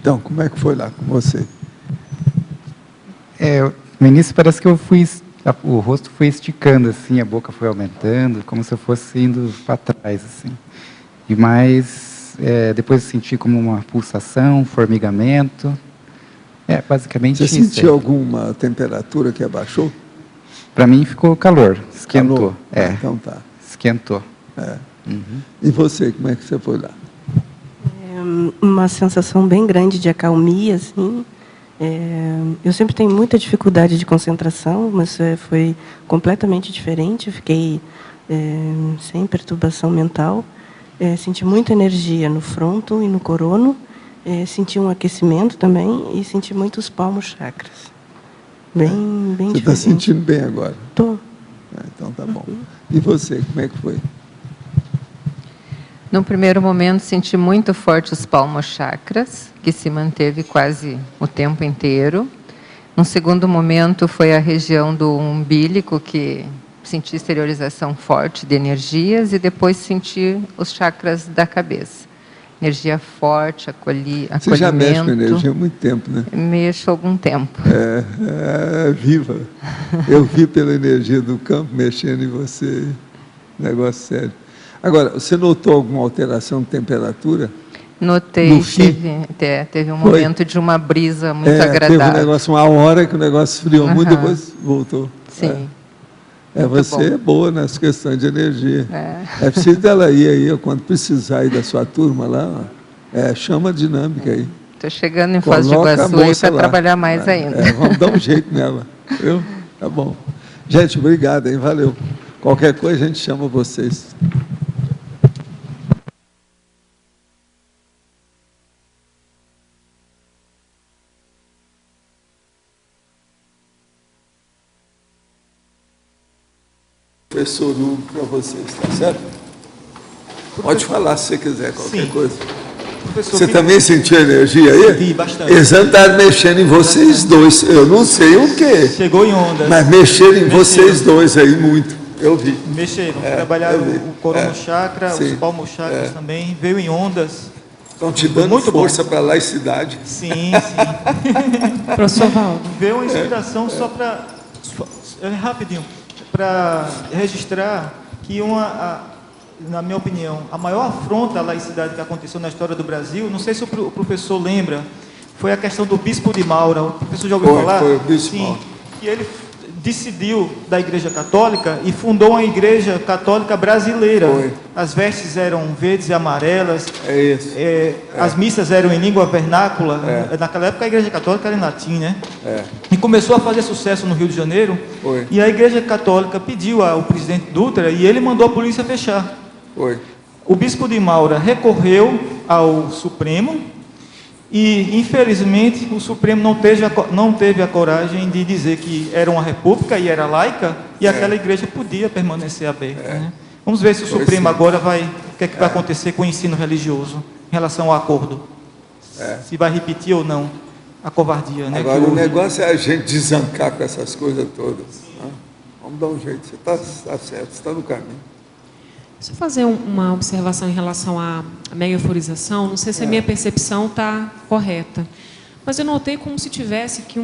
Então, como é que foi lá com você? No início parece que o rosto foi esticando, assim, a boca foi aumentando, como se eu fosse indo para trás, assim. Mas depois eu senti como uma pulsação, formigamento. Basicamente isso. Você sentiu alguma temperatura que abaixou? Para mim ficou calor, esquentou. Calor? Então tá. Esquentou. Uhum. E você, como é que você foi lá? Uma sensação bem grande de acalmia, assim. Eu sempre tenho muita dificuldade de concentração, mas foi completamente diferente. Eu fiquei sem perturbação mental. Senti muita energia no fronto e no corono. Senti um aquecimento também e senti muitos palmos chakras. Bem Você diferente. está sentindo bem agora? Estou. Então tá bom. E você, como é que foi? No primeiro momento, senti muito forte os palmos chakras, que se manteve quase o tempo inteiro. No segundo momento, foi a região do umbilico, que senti exteriorização forte de energias, e depois senti os chakras da cabeça. Energia forte, acolhimento. Você já mexe com energia há muito tempo, né? Mexo há algum tempo. Viva. Eu vi pela energia do campo mexendo em você. Negócio sério. Agora, você notou alguma alteração de temperatura? Notei, teve um momento de uma brisa muito agradável. Teve um negócio, uma hora que o negócio esfriou muito, depois voltou. Sim. Você é boa nas questões de energia. É preciso dela ir aí, quando precisar ir da sua turma lá, chama a dinâmica aí. Estou chegando em Foz do Iguaçu aí para trabalhar mais ainda. Vamos dar um jeito nela. Viu? Tá bom. Gente, obrigado, hein? Valeu. Qualquer coisa a gente chama vocês. Professor Hugo, para vocês, tá certo? Pode falar se você quiser, qualquer coisa. Você também sentiu energia aí? Senti bastante. Eles andaram mexendo em vocês dois. Eu não sei o quê. Chegou em ondas. Mas mexeram em vocês dois aí muito. Eu vi. Mexeram. Trabalharam o corono chakra, os palmos chakras também. Veio em ondas. Estão te dando muito força para a laicidade. Sim. Professor Valdo. Veio uma inspiração só para... rapidinho. Para registrar que na minha opinião, a maior afronta à laicidade que aconteceu na história do Brasil, não sei se o professor lembra, foi a questão do Bispo de Maura. O professor já ouviu falar? Foi o Bispo. Sim, que ele decidiu da Igreja Católica e fundou uma Igreja Católica brasileira. As vestes eram verdes e amarelas. As missas eram em língua vernácula. Naquela época a Igreja Católica era em latim, né? E começou a fazer sucesso no Rio de Janeiro. E a Igreja Católica pediu ao presidente Dutra e ele mandou a polícia fechar. O Bispo de Maura recorreu ao Supremo e, infelizmente, o Supremo não teve a coragem de dizer que era uma república e era laica e aquela igreja podia permanecer aberta. Né? Vamos ver se o Supremo agora o que é que vai acontecer com o ensino religioso em relação ao acordo. Se vai repetir ou não a covardia. Né, agora, o negócio é a gente desancar com essas coisas todas. Né? Vamos dar um jeito. Você está certo, você está no caminho. Deixa eu fazer uma observação em relação à megaforização. Não sei se a minha percepção está correta, mas eu notei como se tivesse aqui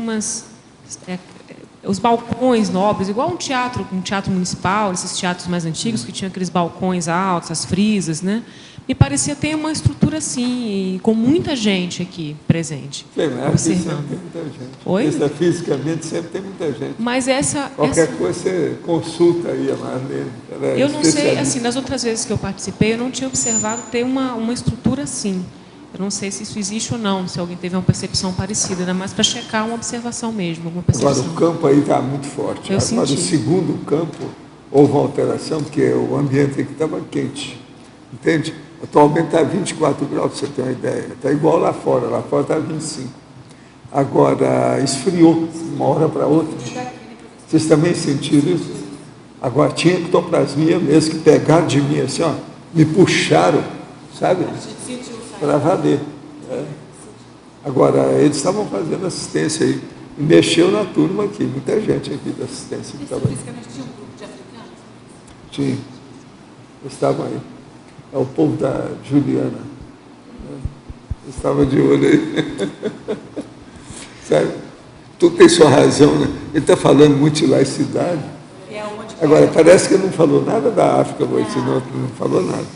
os balcões nobres, igual um teatro municipal, esses teatros mais antigos que tinham aqueles balcões altos, as frisas, né? Me parecia ter uma estrutura assim, com muita gente aqui presente. Observando. Tem muita gente. Oi? Fisicamente sempre tem muita gente. Mas qualquer coisa você consulta aí a Marlene. Eu não sei, assim, nas outras vezes que eu participei, eu não tinha observado ter uma estrutura assim. Eu não sei se isso existe ou não, se alguém teve uma percepção parecida, ainda mais para checar uma observação mesmo, alguma percepção. Agora, o campo aí está muito forte. Eu Agora, senti. o segundo campo, houve uma alteração, porque o ambiente aqui estava quente. Entende? Atualmente está 24 graus, para você ter uma ideia. Está igual lá fora está 25. Agora, esfriou de uma hora para outra. Vocês também sentiram isso? Agora, tinha ectoplasmia mesmo, que pegaram de mim assim, ó, me puxaram, sabe? Para valer. Agora, eles estavam fazendo assistência aí. E mexeu na turma aqui, muita gente aqui da assistência. Que estava aí. Tinha um grupo de africanos? Tinha. Eles estavam aí. É o povo da Juliana. Estava de olho aí. Sabe? Tu tem sua razão, né? Ele está falando muito de laicidade. Agora, parece que ele não falou nada da África, senão não falou nada.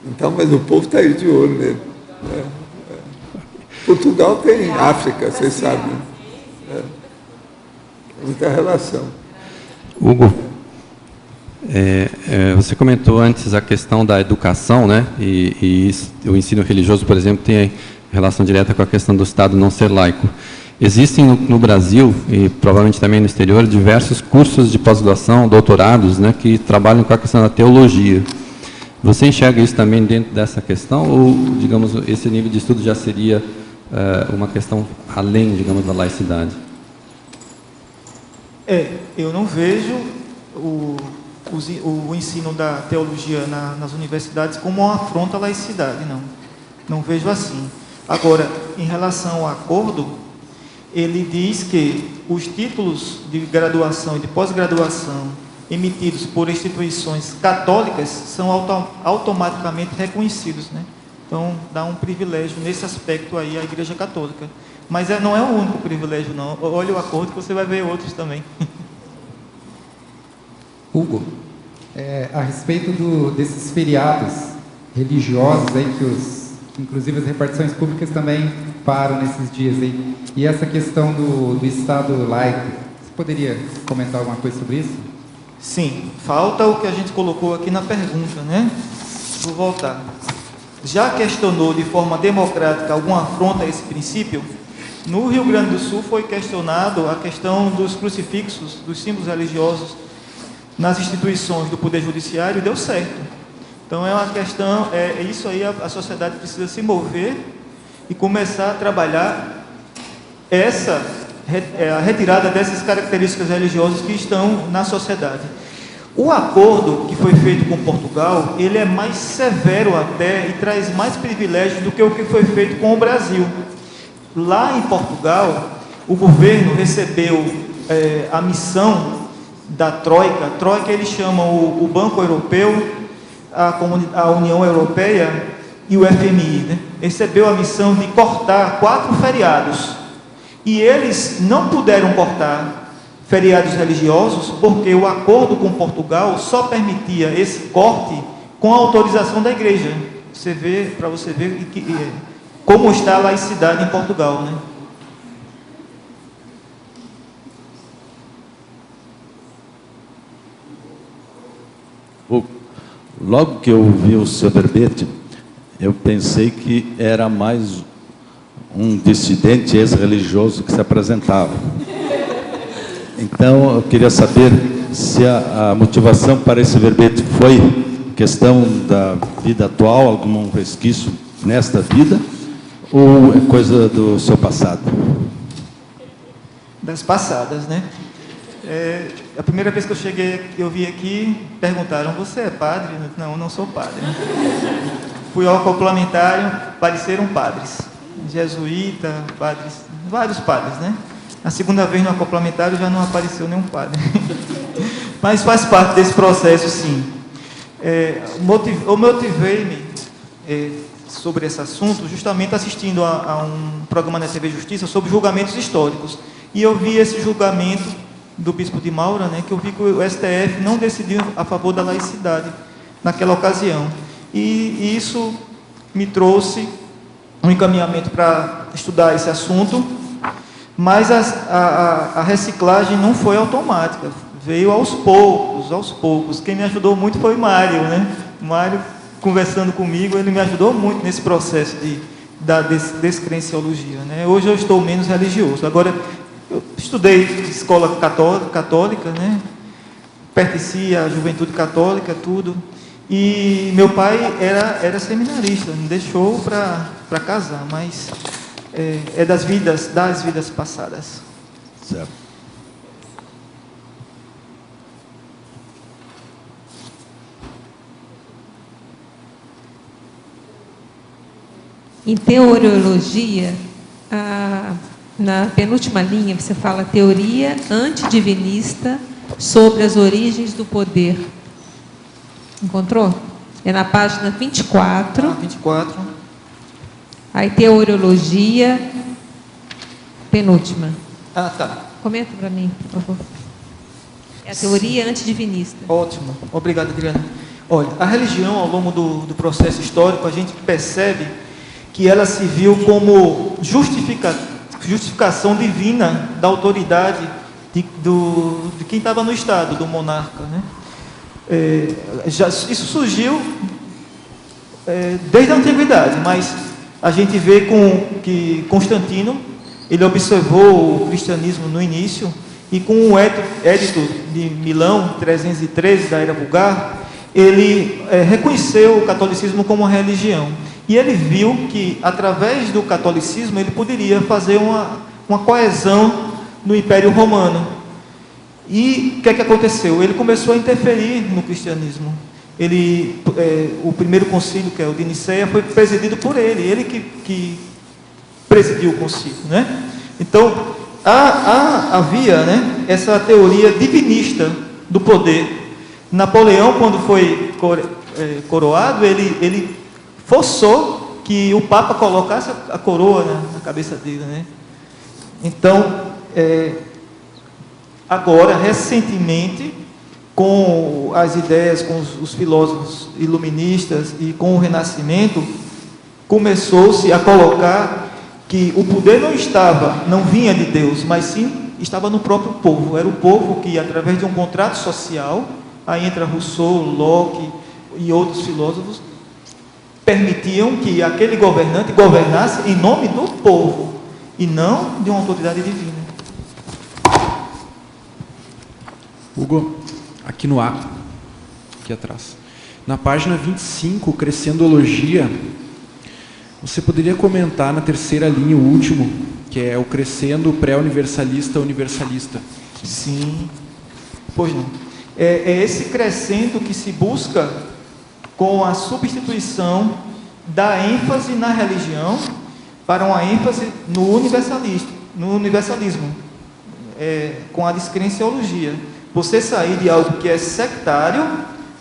Então, mas o povo está aí de olho nele. Portugal tem África, vocês sabem. Muita relação. Hugo, você comentou antes a questão da educação, né? E o ensino religioso, por exemplo, tem relação direta com a questão do Estado não ser laico. Existem no Brasil, e provavelmente também no exterior, diversos cursos de pós-graduação, doutorados, né, que trabalham com a questão da teologia. Você enxerga isso também dentro dessa questão, ou, digamos, esse nível de estudo já seria uma questão além, digamos, da laicidade? Eu não vejo o ensino da teologia nas universidades como uma afronta à laicidade, não. Não vejo assim. Agora, em relação ao acordo, ele diz que os títulos de graduação e de pós-graduação emitidos por instituições católicas são automaticamente reconhecidos, né? Então, dá um privilégio nesse aspecto aí à Igreja Católica. Mas não é o único privilégio, não. Olha o acordo que você vai ver outros também. Hugo, a respeito desses feriados religiosos aí que inclusive as repartições públicas também param nesses dias aí. E essa questão do Estado laico, você poderia comentar alguma coisa sobre isso? Sim, falta o que a gente colocou aqui na pergunta, né? Vou voltar. Já questionou de forma democrática alguma afronta a esse princípio? No Rio Grande do Sul foi questionado a questão dos crucifixos, dos símbolos religiosos nas instituições do Poder Judiciário e deu certo. Então é uma questão, isso aí a sociedade precisa se mover e começar a trabalhar a retirada dessas características religiosas que estão na sociedade. O acordo que foi feito com Portugal, ele é mais severo até e traz mais privilégios do que o que foi feito com o Brasil. Lá em Portugal, o governo recebeu a missão da Troika eles chamam o Banco Europeu, a União Europeia e o FMI, né? Recebeu a missão de cortar 4 feriados. E eles não puderam cortar feriados religiosos porque o acordo com Portugal só permitia esse corte com a autorização da igreja. Para você ver como está a laicidade em Portugal, né? Logo que eu vi o seu verbete, eu pensei que era mais um dissidente ex-religioso que se apresentava. Então, eu queria saber se a motivação para esse verbete foi questão da vida atual, algum resquício nesta vida, ou é coisa do seu passado? Das passadas, né? A primeira vez que eu vim aqui, perguntaram, você é padre? Não, não sou padre. Fui ao complementário, apareceram padres. Jesuíta, padres, vários padres, né? A segunda vez no complementário já não apareceu nenhum padre. Mas faz parte desse processo, sim. Eu motivei-me sobre esse assunto justamente assistindo a um programa na TV Justiça sobre julgamentos históricos. E eu vi esse julgamento do Bispo de Maura, né, que eu vi que o STF não decidiu a favor da laicidade naquela ocasião. E isso me trouxe um encaminhamento para estudar esse assunto, mas a reciclagem não foi automática, veio aos poucos. Quem me ajudou muito foi o Mário, né? O Mário, conversando comigo, ele me ajudou muito nesse processo da descrenciologia, né? Hoje eu estou menos religioso. Agora, eu estudei escola católica, né? Pertencia à juventude católica, tudo. E meu pai era seminarista, me deixou para casar, mas é das vidas passadas. Certo. Em teoriologia, na penúltima linha, você fala teoria antidivinista sobre as origens do poder. Encontrou? É na página 24. 24. Aí teologia, penúltima. Ah, tá. Comenta para mim, por favor. É a teoria antidivinista. Ótimo. Obrigado, Adriana. Olha, a religião, ao longo do processo histórico, a gente percebe que ela se viu como justificação divina da autoridade de quem estava no Estado, do monarca, né? Isso surgiu desde a antiguidade, mas a gente vê que Constantino, ele observou o cristianismo no início, e com o Edito de Milão, 313, da Era Vulgar, ele reconheceu o catolicismo como uma religião. E ele viu que, através do catolicismo, ele poderia fazer uma coesão no Império Romano. E o que é que aconteceu? Ele começou a interferir no cristianismo. O primeiro concílio, que é o de Nicéia, foi presidido por ele que presidiu o concílio, né? Então, havia, né, essa teoria divinista do poder. Napoleão, quando foi coroado, ele forçou que o Papa colocasse a coroa na cabeça dele, né? Então, agora, recentemente, com as ideias, com os filósofos iluministas e com o Renascimento, começou-se a colocar que o poder não vinha de Deus, mas sim estava no próprio povo. Era o povo que, através de um contrato social, aí entra Rousseau, Locke e outros filósofos, permitiam que aquele governante governasse em nome do povo e não de uma autoridade divina. Hugo, aqui no A, aqui atrás. Na página 25, Crescendologia, você poderia comentar na terceira linha, o último, que é o crescendo pré-universalista, universalista. Sim. Pois não. É esse crescendo que se busca com a substituição da ênfase na religião para uma ênfase no universalismo, com a descrenciologia. Você sair de algo que é sectário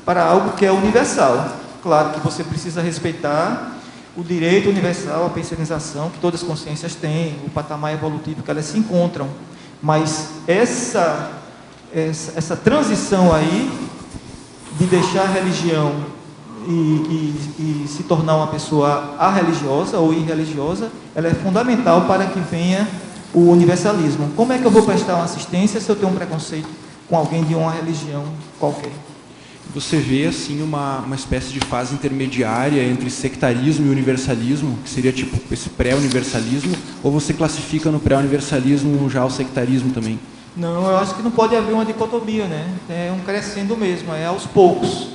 para algo que é universal. Claro que você precisa respeitar o direito universal à personização que todas as consciências têm, o patamar evolutivo que elas se encontram. Mas essa transição aí de deixar a religião e se tornar uma pessoa arreligiosa ou irreligiosa, ela é fundamental para que venha o universalismo. Como é que eu vou prestar uma assistência se eu tenho um preconceito com alguém de uma religião qualquer? Você vê assim uma espécie de fase intermediária entre sectarismo e universalismo, que seria tipo esse pré-universalismo, ou você classifica no pré-universalismo já o sectarismo também? Não, eu acho que não pode haver uma dicotomia, né? É um crescendo mesmo, é aos poucos.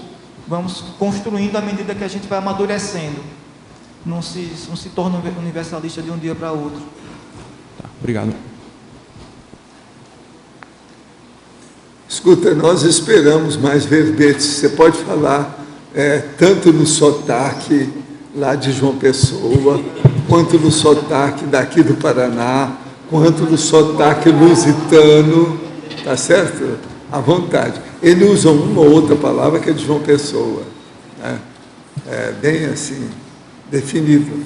Vamos construindo à medida que a gente vai amadurecendo. Não se torna universalista de um dia para outro. Tá, obrigado. Escuta, nós esperamos mais verbetes. Você pode falar tanto no sotaque lá de João Pessoa, quanto no sotaque daqui do Paraná, quanto no sotaque lusitano, tá certo? À vontade. Ele usa uma ou outra palavra que é de João Pessoa, né? É bem assim, definido.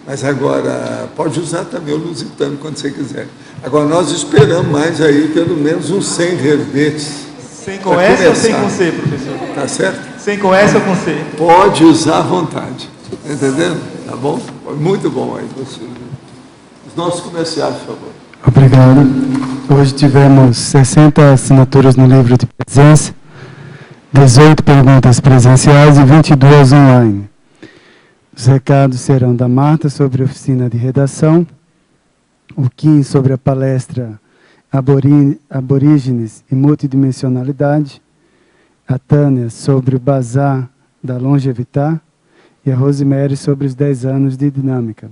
Mas agora, pode usar também o lusitano quando você quiser. Agora, nós esperamos mais aí, pelo menos uns 100 verbetes. 100 com S ou 100 com C, professor? Tá certo? 100 com S ou com C? Pode usar à vontade. Tá entendendo? Tá bom? Foi muito bom aí. Os nossos comerciais, por favor. Obrigado. Hoje tivemos 60 assinaturas no livro de presença, 18 perguntas presenciais e 22 online. Os recados serão da Marta sobre a oficina de redação, o Kim sobre a palestra Aborígenes e Multidimensionalidade, a Tânia sobre o Bazar da Longevitar e a Rosemary sobre os 10 anos de dinâmica.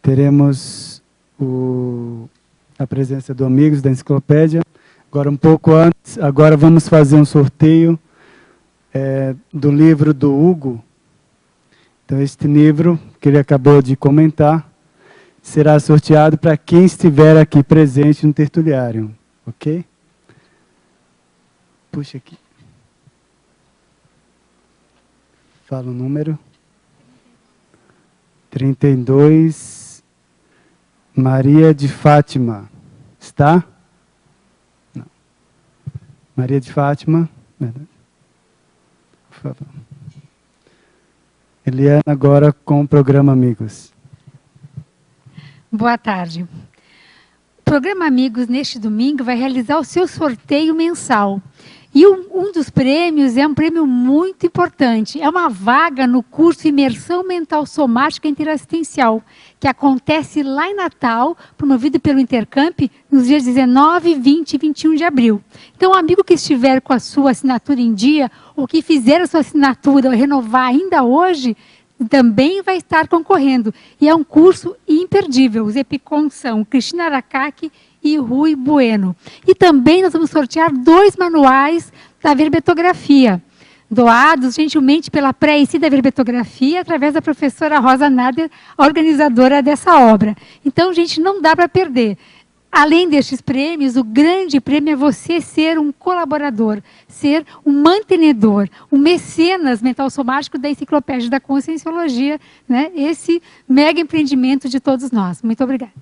Teremos a presença do Amigos da Enciclopédia. Agora, um pouco antes, agora vamos fazer um sorteio do livro do Hugo. Então, este livro, que ele acabou de comentar, será sorteado para quem estiver aqui presente no tertuliário. Ok? Puxa aqui. Fala o número. 32, Maria de Fátima. Está? Não. Maria de Fátima. Verdade. Por favor. Eliana, agora com o programa Amigos. Boa tarde. O programa Amigos, neste domingo, vai realizar o seu sorteio mensal. E um dos prêmios é um prêmio muito importante. É uma vaga no curso Imersão Mental Somática Interassistencial, que acontece lá em Natal, promovido pelo Intercamp, nos dias 19, 20 e 21 de abril. Então, o amigo que estiver com a sua assinatura em dia, ou que fizer a sua assinatura ou renovar ainda hoje, também vai estar concorrendo. E é um curso imperdível. Os EPICOM são Cristina Aracaki e Rui Bueno. E também nós vamos sortear 2 manuais da verbetografia, doados gentilmente pela pré-IC da verbetografia, através da professora Rosa Nader, a organizadora dessa obra. Então, gente, não dá para perder. Além destes prêmios, o grande prêmio é você ser um colaborador, ser um mantenedor, um mecenas mental-somático da Enciclopédia da Conscienciologia, né? Esse mega empreendimento de todos nós. Muito obrigada.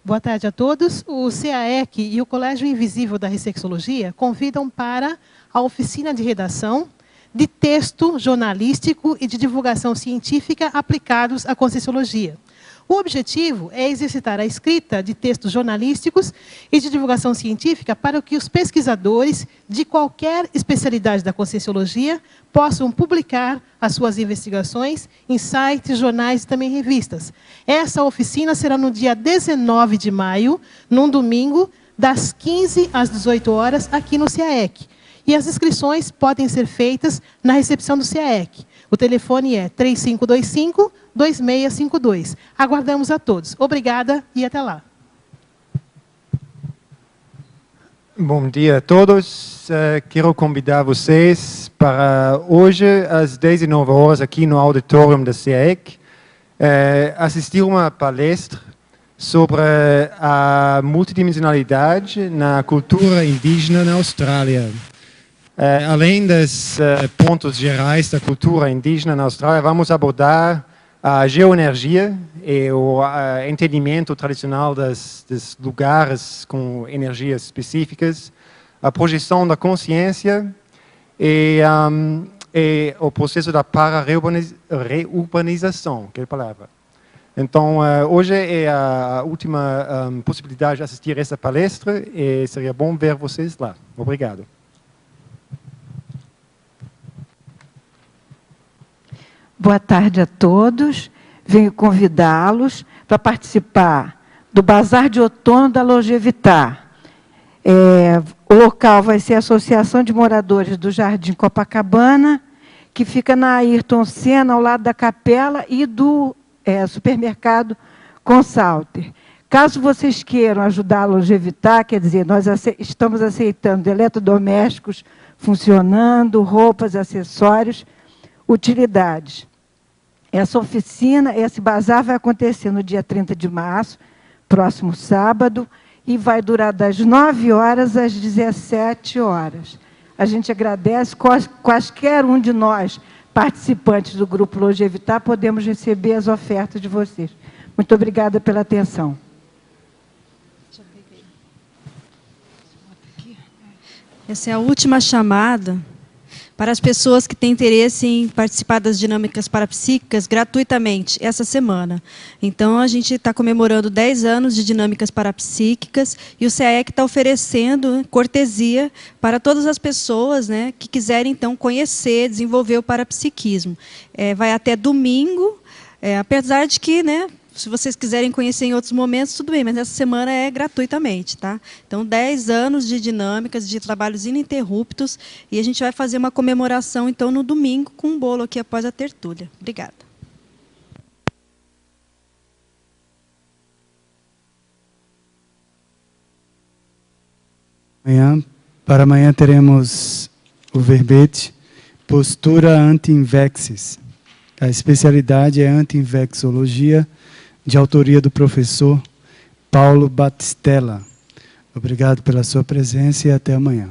Boa tarde a todos. O CAEC e o Colégio Invisível da Ressexologia convidam para a oficina de redação de texto jornalístico e de divulgação científica aplicados à Conscienciologia. O objetivo é exercitar a escrita de textos jornalísticos e de divulgação científica para que os pesquisadores de qualquer especialidade da Conscienciologia possam publicar as suas investigações em sites, jornais e também revistas. Essa oficina será no dia 19 de maio, num domingo, das 15 às 18 horas, aqui no CAEC. E as inscrições podem ser feitas na recepção do CAEC. O telefone é 3525-2652. Aguardamos a todos. Obrigada e até lá. Bom dia a todos. Quero convidar vocês para hoje, às 19 horas, aqui no auditório da CAEC, assistir uma palestra sobre a multidimensionalidade na cultura indígena na Austrália. Além dos pontos gerais da cultura indígena na Austrália, vamos abordar a geoenergia e o entendimento tradicional dos lugares com energias específicas, a projeção da consciência e o processo da para-reurbanização, que é a palavra. Então, hoje é a última possibilidade de assistir essa palestra e seria bom ver vocês lá. Obrigado. Boa tarde a todos. Venho convidá-los para participar do Bazar de Outono da Longevitar. O local vai ser a Associação de Moradores do Jardim Copacabana, que fica na Ayrton Senna, ao lado da capela e do supermercado Consalter. Caso vocês queiram ajudar a Longevitar, quer dizer, nós estamos aceitando eletrodomésticos funcionando, roupas, acessórios, utilidades. Essa oficina, esse bazar vai acontecer no dia 30 de março, próximo sábado, e vai durar das 9 horas às 17 horas. A gente agradece, quaisquer um de nós, participantes do Grupo Longevitar, podemos receber as ofertas de vocês. Muito obrigada pela atenção. Essa é a última chamada para as pessoas que têm interesse em participar das dinâmicas parapsíquicas gratuitamente essa semana. Então, a gente está comemorando 10 anos de dinâmicas parapsíquicas e o CAEC está oferecendo cortesia para todas as pessoas, né, que quiserem, então, conhecer, desenvolver o parapsiquismo. Vai até domingo, apesar de que, né, se vocês quiserem conhecer em outros momentos, tudo bem, mas essa semana é gratuitamente, tá? Então, 10 anos de dinâmicas, de trabalhos ininterruptos, e a gente vai fazer uma comemoração, então, no domingo, com um bolo aqui após a tertúlia. Obrigada. Para amanhã teremos o verbete Postura Anti-Invexis. A especialidade é anti-invexologia, de autoria do professor Paulo Batistella. Obrigado pela sua presença e até amanhã.